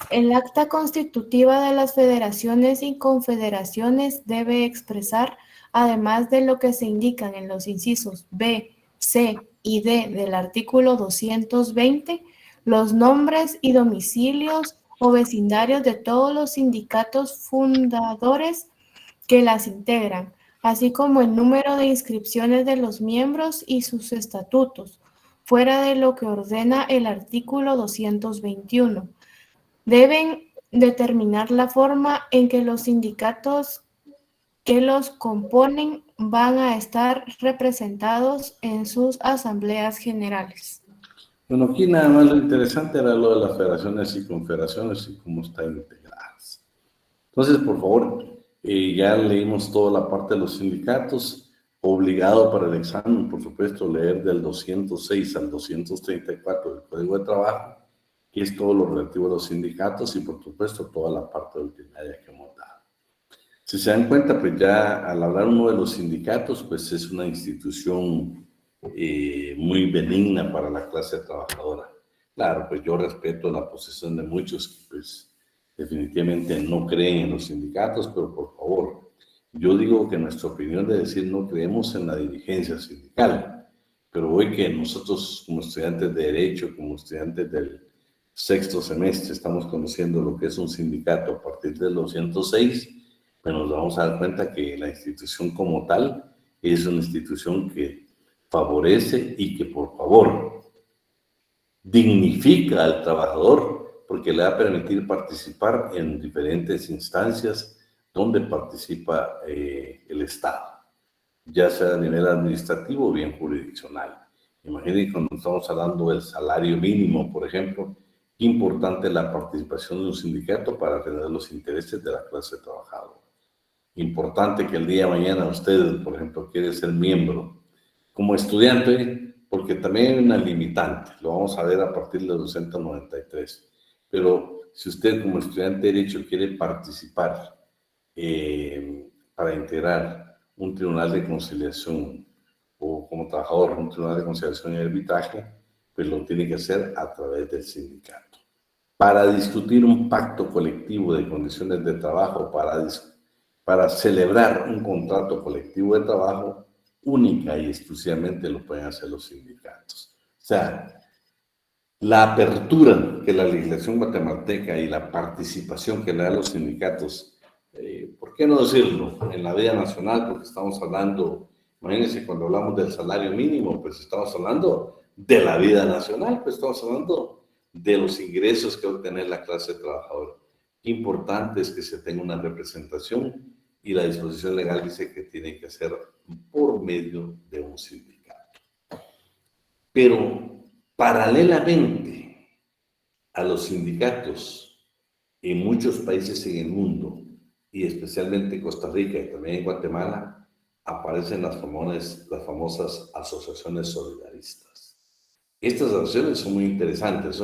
El acta constitutiva de las federaciones y confederaciones debe expresar, además de lo que se indican en los incisos B, C y D del artículo 220, los nombres y domicilios o vecindarios de todos los sindicatos fundadores que las integran, así como el número de inscripciones de los miembros y sus estatutos, fuera de lo que ordena el artículo 221. Deben determinar la forma en que los sindicatos que los componen van a estar representados en sus asambleas generales. Bueno, aquí nada más lo interesante era lo de las federaciones y confederaciones y cómo están integradas. Entonces, por favor, ya leímos toda la parte de los sindicatos, obligado para el examen, por supuesto, leer del 206 al 234 del Código de Trabajo, que es todo lo relativo a los sindicatos y, por supuesto, toda la parte ordinaria que hemos dado. Si se dan cuenta, pues ya al hablar uno de los sindicatos, pues es una institución muy benigna para la clase trabajadora. Claro, pues yo respeto la posición de muchos que pues definitivamente no creen en los sindicatos, pero por favor, yo digo que nuestra opinión de decir no creemos en la dirigencia sindical, pero hoy que nosotros como estudiantes de Derecho, como estudiantes del sexto semestre, estamos conociendo lo que es un sindicato a partir del 206, pues nos vamos a dar cuenta que la institución como tal es una institución que favorece y que, por favor, dignifica al trabajador porque le va a permitir participar en diferentes instancias donde participa el Estado, ya sea a nivel administrativo o bien jurisdiccional. Imaginen cuando estamos hablando del salario mínimo, por ejemplo, qué importante es la participación de un sindicato para atender los intereses de la clase trabajadora. Importante que el día de mañana usted, por ejemplo, quiere ser miembro como estudiante, porque también hay una limitante, lo vamos a ver a partir del 293, pero si usted como estudiante de Derecho quiere participar para integrar un tribunal de conciliación o como trabajador un tribunal de conciliación y arbitraje, pues lo tiene que hacer a través del sindicato. Para discutir un pacto colectivo de condiciones de trabajo, para celebrar un contrato colectivo de trabajo, única y exclusivamente lo pueden hacer los sindicatos. O sea, la apertura que la legislación guatemalteca y la participación que le da a los sindicatos ¿por qué no decirlo? En la vida nacional, porque estamos hablando, imagínense, cuando hablamos del salario mínimo, pues estamos hablando de la vida nacional, pues estamos hablando de los ingresos que va a obtener la clase trabajadora. Qué importante es que se tenga una representación y la disposición legal dice que tiene que ser por medio de un sindicato. Pero paralelamente a los sindicatos en muchos países en el mundo, y especialmente en Costa Rica y también en Guatemala, aparecen las famosas asociaciones solidaristas. Estas asociaciones son muy interesantes,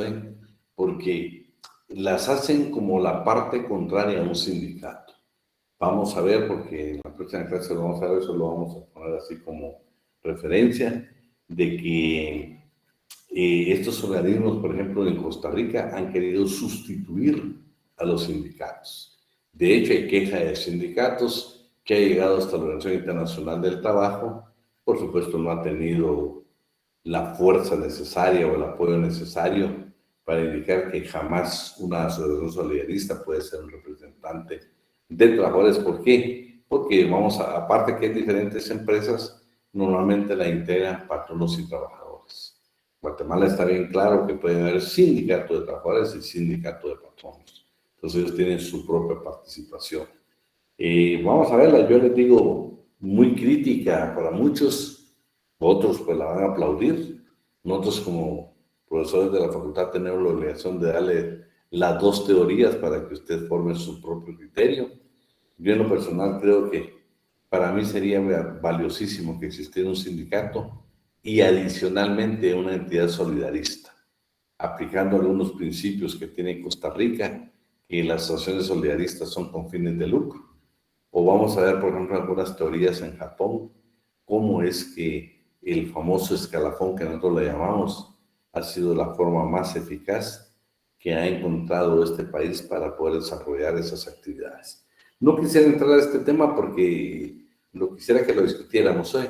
porque las hacen como la parte contraria a un sindicato. Vamos a ver, porque en la próxima clase lo vamos a ver, eso lo vamos a poner así como referencia, de que estos organismos, por ejemplo, en Costa Rica, han querido sustituir a los sindicatos. De hecho, hay queja de sindicatos que ha llegado hasta la Organización Internacional del Trabajo. Por supuesto, no ha tenido la fuerza necesaria o el apoyo necesario para indicar que jamás una asociación solidarista puede ser un representante de trabajadores. ¿Por qué? Porque aparte que hay diferentes empresas, normalmente la integran patronos y trabajadores. Guatemala está bien claro que puede haber sindicato de trabajadores y sindicato de patronos. Entonces ellos tienen su propia participación. Vamos a verla, yo les digo, muy crítica para muchos, otros pues la van a aplaudir. Nosotros como profesores de la facultad tenemos la obligación de darle las dos teorías para que usted forme su propio criterio. Yo en lo personal creo que para mí sería valiosísimo que existiera un sindicato y adicionalmente una entidad solidarista, aplicando algunos principios que tiene Costa Rica, que las asociaciones solidaristas son con fines de lucro. O vamos a ver, por ejemplo, algunas teorías en Japón, cómo es que el famoso escalafón que nosotros le llamamos ha sido la forma más eficaz que ha encontrado este país para poder desarrollar esas actividades. No quisiera entrar a este tema porque quisiera que lo discutiéramos hoy,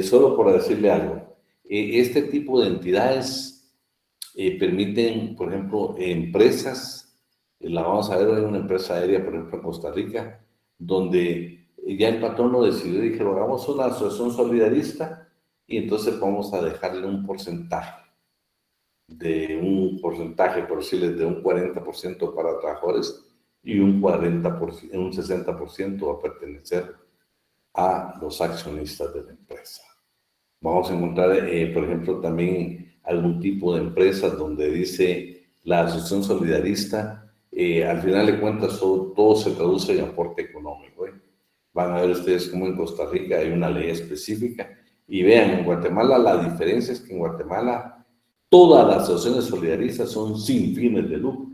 solo por decirle algo. Este tipo de entidades permiten, por ejemplo, empresas, la vamos a ver en una empresa aérea, por ejemplo, en Costa Rica, donde ya el patrono decidió y dijeron, hagamos una asociación solidarista y entonces vamos a dejarle un porcentaje, por decirles, de un 40% para trabajadores y un 60% va a pertenecer a los accionistas de la empresa. Vamos a encontrar, por ejemplo, también algún tipo de empresas donde dice la asociación solidarista, al final de cuentas todo se traduce en aporte económico. Van a ver ustedes cómo en Costa Rica hay una ley específica y vean, en Guatemala la diferencia es que en Guatemala todas las asociaciones solidaristas son sin fines de lucro.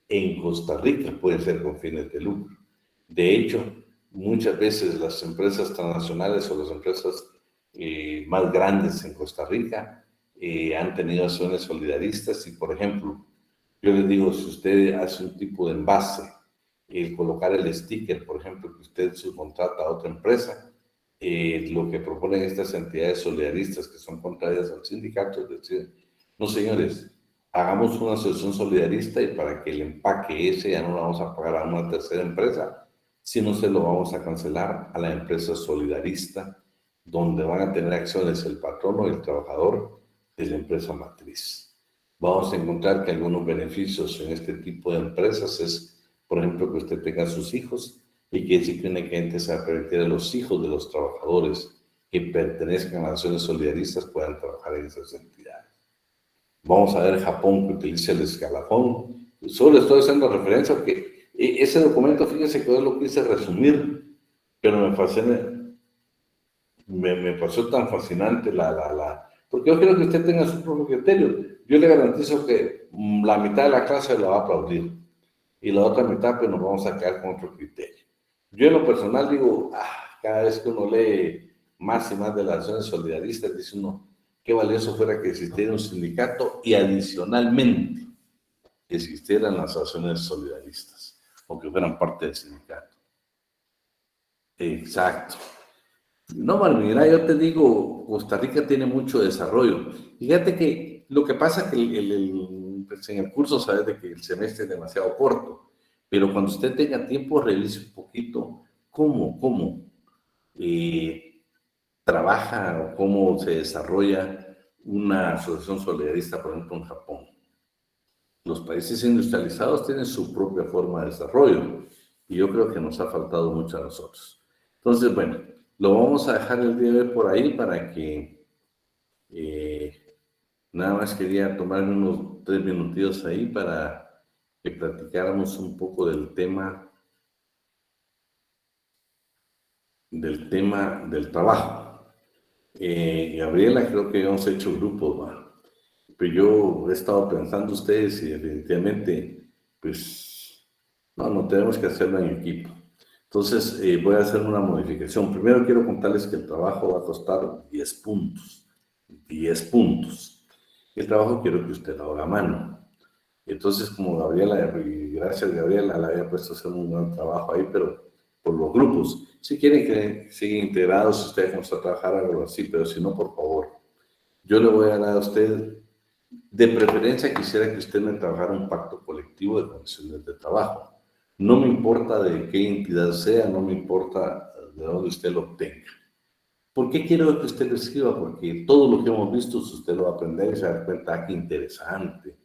En Costa Rica pueden ser con fines de lucro. De hecho, muchas veces las empresas transnacionales o las empresas más grandes en Costa Rica han tenido acciones solidaristas y, por ejemplo, yo les digo, si usted hace un tipo de envase, el colocar el sticker, por ejemplo, que usted subcontrata a otra empresa, lo que proponen estas entidades solidaristas que son contrarias al sindicato es decir, no señores, hagamos una asociación solidarista y para que el empaque ese ya no lo vamos a pagar a una tercera empresa, sino se lo vamos a cancelar a la empresa solidarista, donde van a tener acciones el patrono y el trabajador de la empresa matriz. Vamos a encontrar que algunos beneficios en este tipo de empresas es, por ejemplo, que usted tenga sus hijos y que si tiene que empezar a permitir a los hijos de los trabajadores que pertenezcan a las acciones solidaristas puedan trabajar en esas entidades. Vamos a ver Japón que utiliza el escalafón. Solo estoy haciendo referencia porque ese documento, fíjense que yo lo quise resumir, pero me pareció tan fascinante porque yo quiero que usted tenga su propio criterio. Yo le garantizo que la mitad de la clase la va a aplaudir y la otra mitad pues nos vamos a quedar con otro criterio. Yo en lo personal digo, cada vez que uno lee más y más de las acciones solidaristas, dice uno, qué valioso fuera que existiera un sindicato y adicionalmente existieran las asociaciones solidaristas, o que fueran parte del sindicato. Exacto. No, mira, yo te digo, Costa Rica tiene mucho desarrollo. Fíjate que lo que pasa es que pues en el curso sabes de que el semestre es demasiado corto, pero cuando usted tenga tiempo, revise un poquito cómo trabaja o cómo se desarrolla una asociación solidarista, por ejemplo, en Japón. Los países industrializados tienen su propia forma de desarrollo y yo creo que nos ha faltado mucho a nosotros. Entonces, bueno, lo vamos a dejar el día de hoy por ahí para que nada más quería tomarme unos 3 minutitos ahí para que platicáramos un poco del tema del trabajo. Gabriela, creo que hemos hecho grupos, ¿va? Pero yo he estado pensando ustedes y definitivamente, pues, no tenemos que hacerlo en equipo. Entonces, voy a hacer una modificación. Primero quiero contarles que el trabajo va a costar 10 puntos. 10 puntos. El trabajo quiero que usted lo haga a mano. Entonces, como Gabriela, y gracias Gabriela, la había puesto a hacer un gran trabajo ahí, pero por los grupos. Si quieren que sigan integrados, ustedes vamos a trabajar algo así, pero si no, por favor. Yo le voy a dar a usted, de preferencia quisiera que usted me trabajara un pacto colectivo de condiciones de trabajo. No me importa de qué entidad sea, no me importa de dónde usted lo obtenga. ¿Por qué quiero que usted lo escriba? Porque todo lo que hemos visto, usted lo va a aprender y se va a dar cuenta, qué interesante.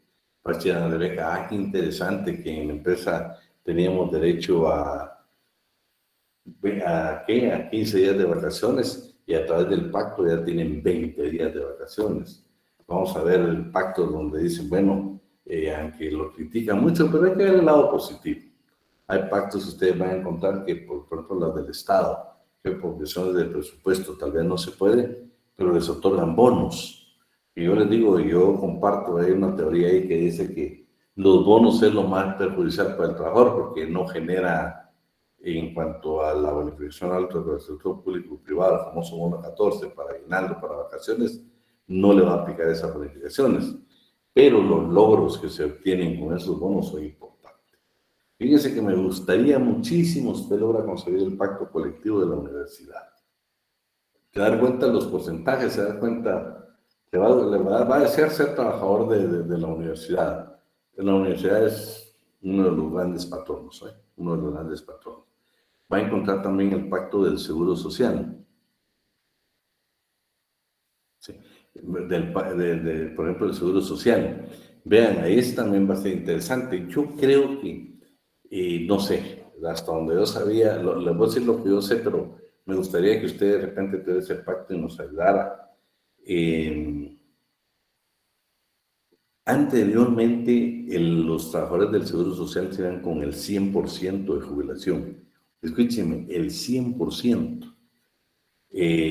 Partida de beca, qué interesante que en la empresa teníamos derecho a 15 días de vacaciones y a través del pacto ya tienen 20 días de vacaciones. Vamos a ver el pacto donde dicen, bueno, aunque lo critican mucho, pero hay que ver el lado positivo. Hay pactos que ustedes van a encontrar que, por ejemplo, las del Estado, que por cuestiones de presupuesto tal vez no se puede, pero les otorgan bonos. Y yo les digo, yo comparto, hay una teoría ahí que dice que los bonos es lo más perjudicial para el trabajador porque no genera, en cuanto a la bonificación alta del sector público y privado, el famoso bono 14 para aguinaldo, para vacaciones, no le va a aplicar esas bonificaciones. Pero los logros que se obtienen con esos bonos son importantes. Fíjense que me gustaría muchísimo usted logra conseguir el pacto colectivo de la universidad. Se da cuenta de los porcentajes, se da cuenta que va a desear ser trabajador de la universidad. La universidad es uno de los grandes patronos, uno de los grandes patronos. Va a encontrar también el pacto del seguro social. Sí. Por ejemplo, el seguro social. Vean, ahí también va a ser interesante. Yo creo que no sé, hasta donde yo sabía, les voy a decir lo que yo sé, pero me gustaría que usted de repente tuviera ese pacto y nos ayudara. Anteriormente, los trabajadores del Seguro Social se iban con el 100% de jubilación. Escúcheme, el 100%.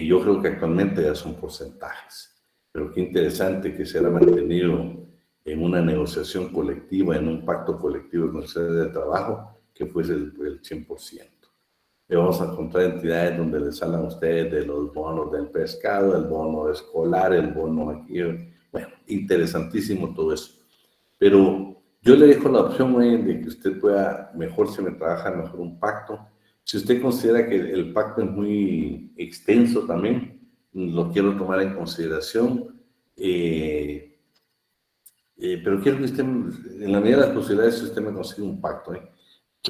Yo creo que actualmente ya son porcentajes, pero qué interesante que se haya mantenido en una negociación colectiva, en un pacto colectivo de condiciones de trabajo, que fuese el 100%. Y vamos a encontrar entidades donde les hablan a ustedes de los bonos del pescado, el bono escolar, el bono aquí. Bueno, interesantísimo todo eso. Pero yo le dejo la opción de que usted pueda, mejor se me trabaja, mejor un pacto. Si usted considera que el pacto es muy extenso también, lo quiero tomar en consideración. Pero quiero que usted, en la medida de las posibilidades, si usted me consigue un pacto.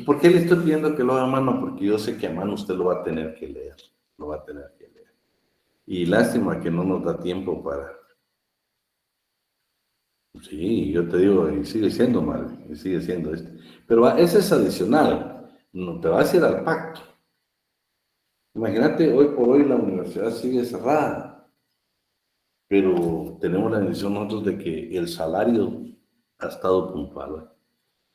¿Por qué le estoy pidiendo que lo haga a mano? Porque yo sé que a mano usted lo va a tener que leer. Lo va a tener que leer. Y lástima que no nos da tiempo para... Sí, yo te digo, y sigue siendo mal, y sigue siendo esto. Pero ese es adicional, no te vas a ir al pacto. Imagínate, hoy por hoy la universidad sigue cerrada, pero tenemos la bendición nosotros de que el salario ha estado puntual.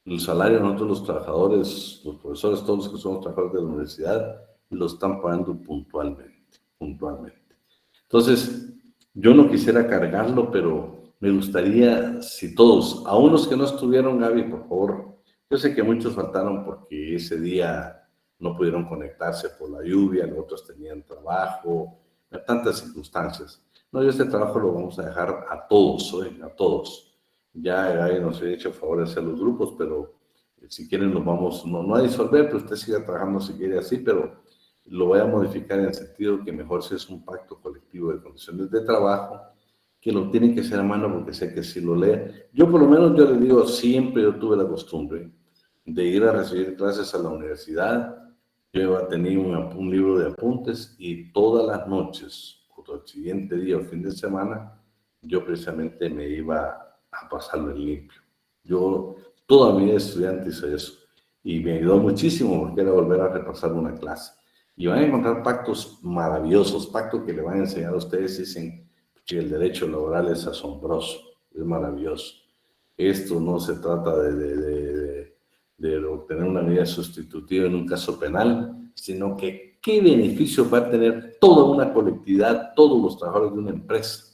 El salario de nosotros los trabajadores, los profesores, todos los que somos trabajadores de la universidad, lo están pagando puntualmente. Entonces, yo no quisiera cargarlo, pero me gustaría, si todos, aún los que no estuvieron, Gaby, por favor, yo sé que muchos faltaron porque ese día no pudieron conectarse por la lluvia, los otros tenían trabajo, tantas circunstancias. No, yo este trabajo lo vamos a dejar a todos, a todos. Ya Gaby nos ha hecho favor de hacer los grupos, pero si quieren los vamos, no a disolver, pero usted siga trabajando si quiere así, pero lo voy a modificar en el sentido que mejor si es un pacto colectivo de condiciones de trabajo, que lo tienen que hacer a mano porque sé que si lo lee. Yo por lo menos, yo le digo, siempre yo tuve la costumbre de ir a recibir clases a la universidad, yo tenía un libro de apuntes y todas las noches, o el siguiente día o fin de semana, yo precisamente me iba a pasarlo en limpio. Yo toda mi vida estudiante hice eso y me ayudó muchísimo porque era volver a repasar una clase. Y van a encontrar pactos maravillosos, pactos que le van a enseñar a ustedes. Dicen que el derecho laboral es asombroso, es maravilloso. Esto no se trata de obtener una medida sustitutiva en un caso penal, sino que qué beneficio va a tener toda una colectividad, todos los trabajadores de una empresa.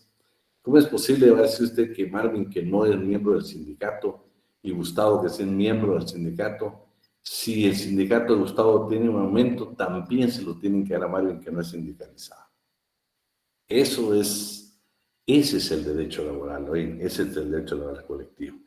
¿Cómo es posible, va a decir usted, que Marvin, que no es miembro del sindicato, y Gustavo, que es miembro del sindicato, si el sindicato de Gustavo tiene un aumento, también se lo tienen que dar a Marvin, que no es sindicalizado? Ese es el derecho laboral, ¿oí? Ese es el derecho laboral colectivo.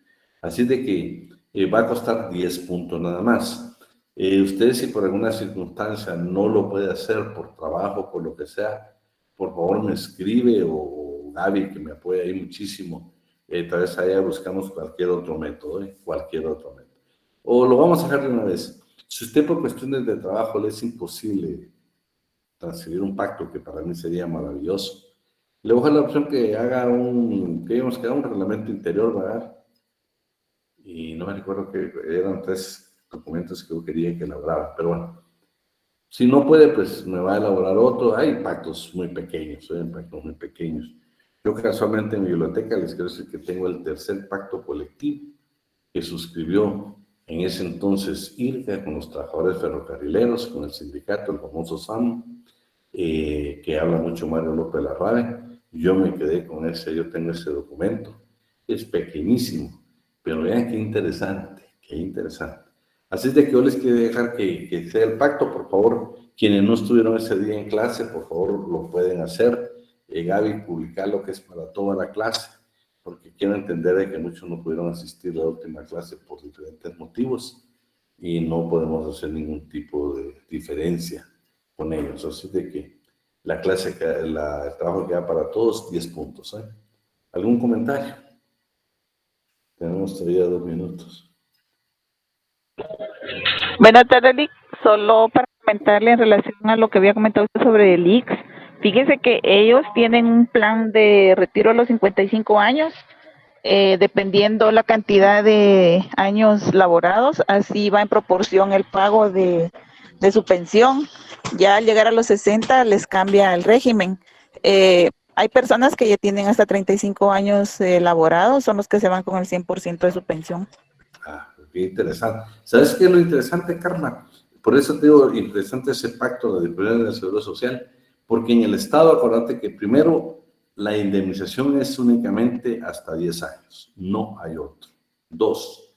Así de que va a costar 10 puntos nada más. Usted, si por alguna circunstancia no lo puede hacer, por trabajo, por lo que sea, por favor me escribe, o Gaby, que me apoya ahí muchísimo. Tal vez allá buscamos cualquier otro método, cualquier otro método. O lo vamos a dejar de una vez. Si usted por cuestiones de trabajo le es imposible transferir un pacto, que para mí sería maravilloso, le voy a dejar la opción que haga un reglamento interior, ¿verdad? Y no me recuerdo que eran 3 documentos que yo quería que elaborara, pero bueno. Si no puede, pues me va a elaborar otro. Hay pactos muy pequeños, Yo casualmente en mi biblioteca les quiero decir que tengo el 3er pacto colectivo que suscribió en ese entonces IRCA con los trabajadores ferrocarrileros, con el sindicato, el famoso SAM, que habla mucho Mario López Larrabe. Yo me quedé con ese, yo tengo ese documento. Es pequeñísimo, pero vean qué interesante, qué interesante. Así es de que yo les quiero dejar que sea el pacto, por favor. Quienes no estuvieron ese día en clase, por favor, lo pueden hacer. Gaby, publicar lo que es para toda la clase, porque quiero entender de que muchos no pudieron asistir a la última clase por diferentes motivos y no podemos hacer ningún tipo de diferencia con ellos. Así de que la clase, el trabajo queda para todos, 10 puntos. ¿Algún comentario? Tenemos todavía 2 minutos. Buenas tardes, Lick. Solo para comentarle en relación a lo que había comentado usted sobre el IX. Fíjese que ellos tienen un plan de retiro a los 55 años, dependiendo la cantidad de años laborados, así va en proporción el pago de su pensión. Ya al llegar a los 60 les cambia el régimen. Hay personas que ya tienen hasta 35 años laborados, son los que se van con el 100% de su pensión. Qué interesante. ¿Sabes qué es lo interesante, Carla? Por eso te digo, interesante ese pacto de disponibilidad del Seguro Social, porque en el Estado, acuérdate que primero, la indemnización es únicamente hasta 10 años, no hay otro. 2,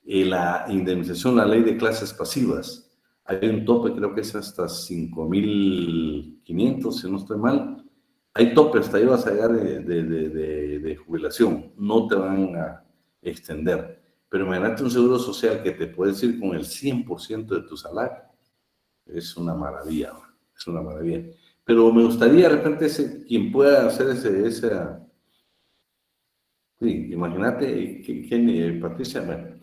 la indemnización, la ley de clases pasivas, hay un tope, creo que es hasta 5.500, si no estoy mal. Hay tope, hasta ahí vas a llegar de jubilación, no te van a extender. Pero imagínate un seguro social que te puedes ir con el 100% de tu salario. Es una maravilla, es una maravilla. Pero me gustaría de repente quien pueda hacer esa... Sí, imagínate, Patricia,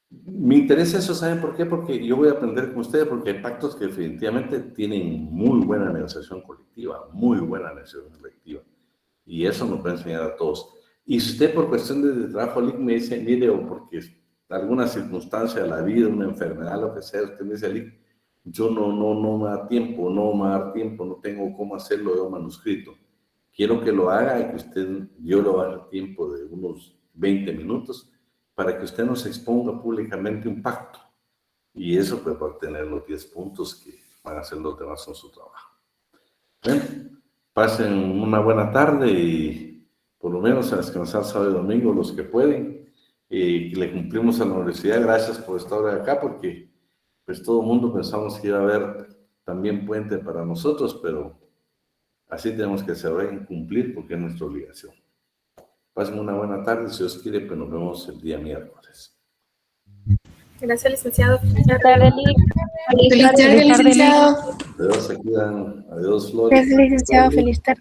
me interesa eso, ¿saben por qué? Porque yo voy a aprender con ustedes, porque hay pactos que definitivamente tienen muy buena negociación colectiva, y eso nos va a enseñar a todos. Y si usted por cuestión de trabajo me dice, mire, o porque alguna circunstancia de la vida, una enfermedad, lo que sea, usted me dice, yo no me da tiempo, no tengo cómo hacerlo de un manuscrito. Quiero que lo haga y que yo le voy a dar tiempo de unos 20 minutos para que usted nos exponga públicamente un pacto. Y eso pues va a tener los 10 puntos que van a hacer los demás en su trabajo. Bueno, pasen una buena tarde y por lo menos a descansar sábado y domingo los que pueden. Le cumplimos a la universidad. Gracias por estar acá, porque pues todo el mundo pensamos que iba a haber también puente para nosotros, pero así tenemos que saber cumplir porque es nuestra obligación. Pasen una buena tarde, si Dios quiere, pues nos vemos el día miércoles. Gracias, licenciado. Feliz tarde, Feliz tarde, licenciado. Adiós, se cuidan. Adiós, Flores. Gracias, licenciado. Feliz tarde.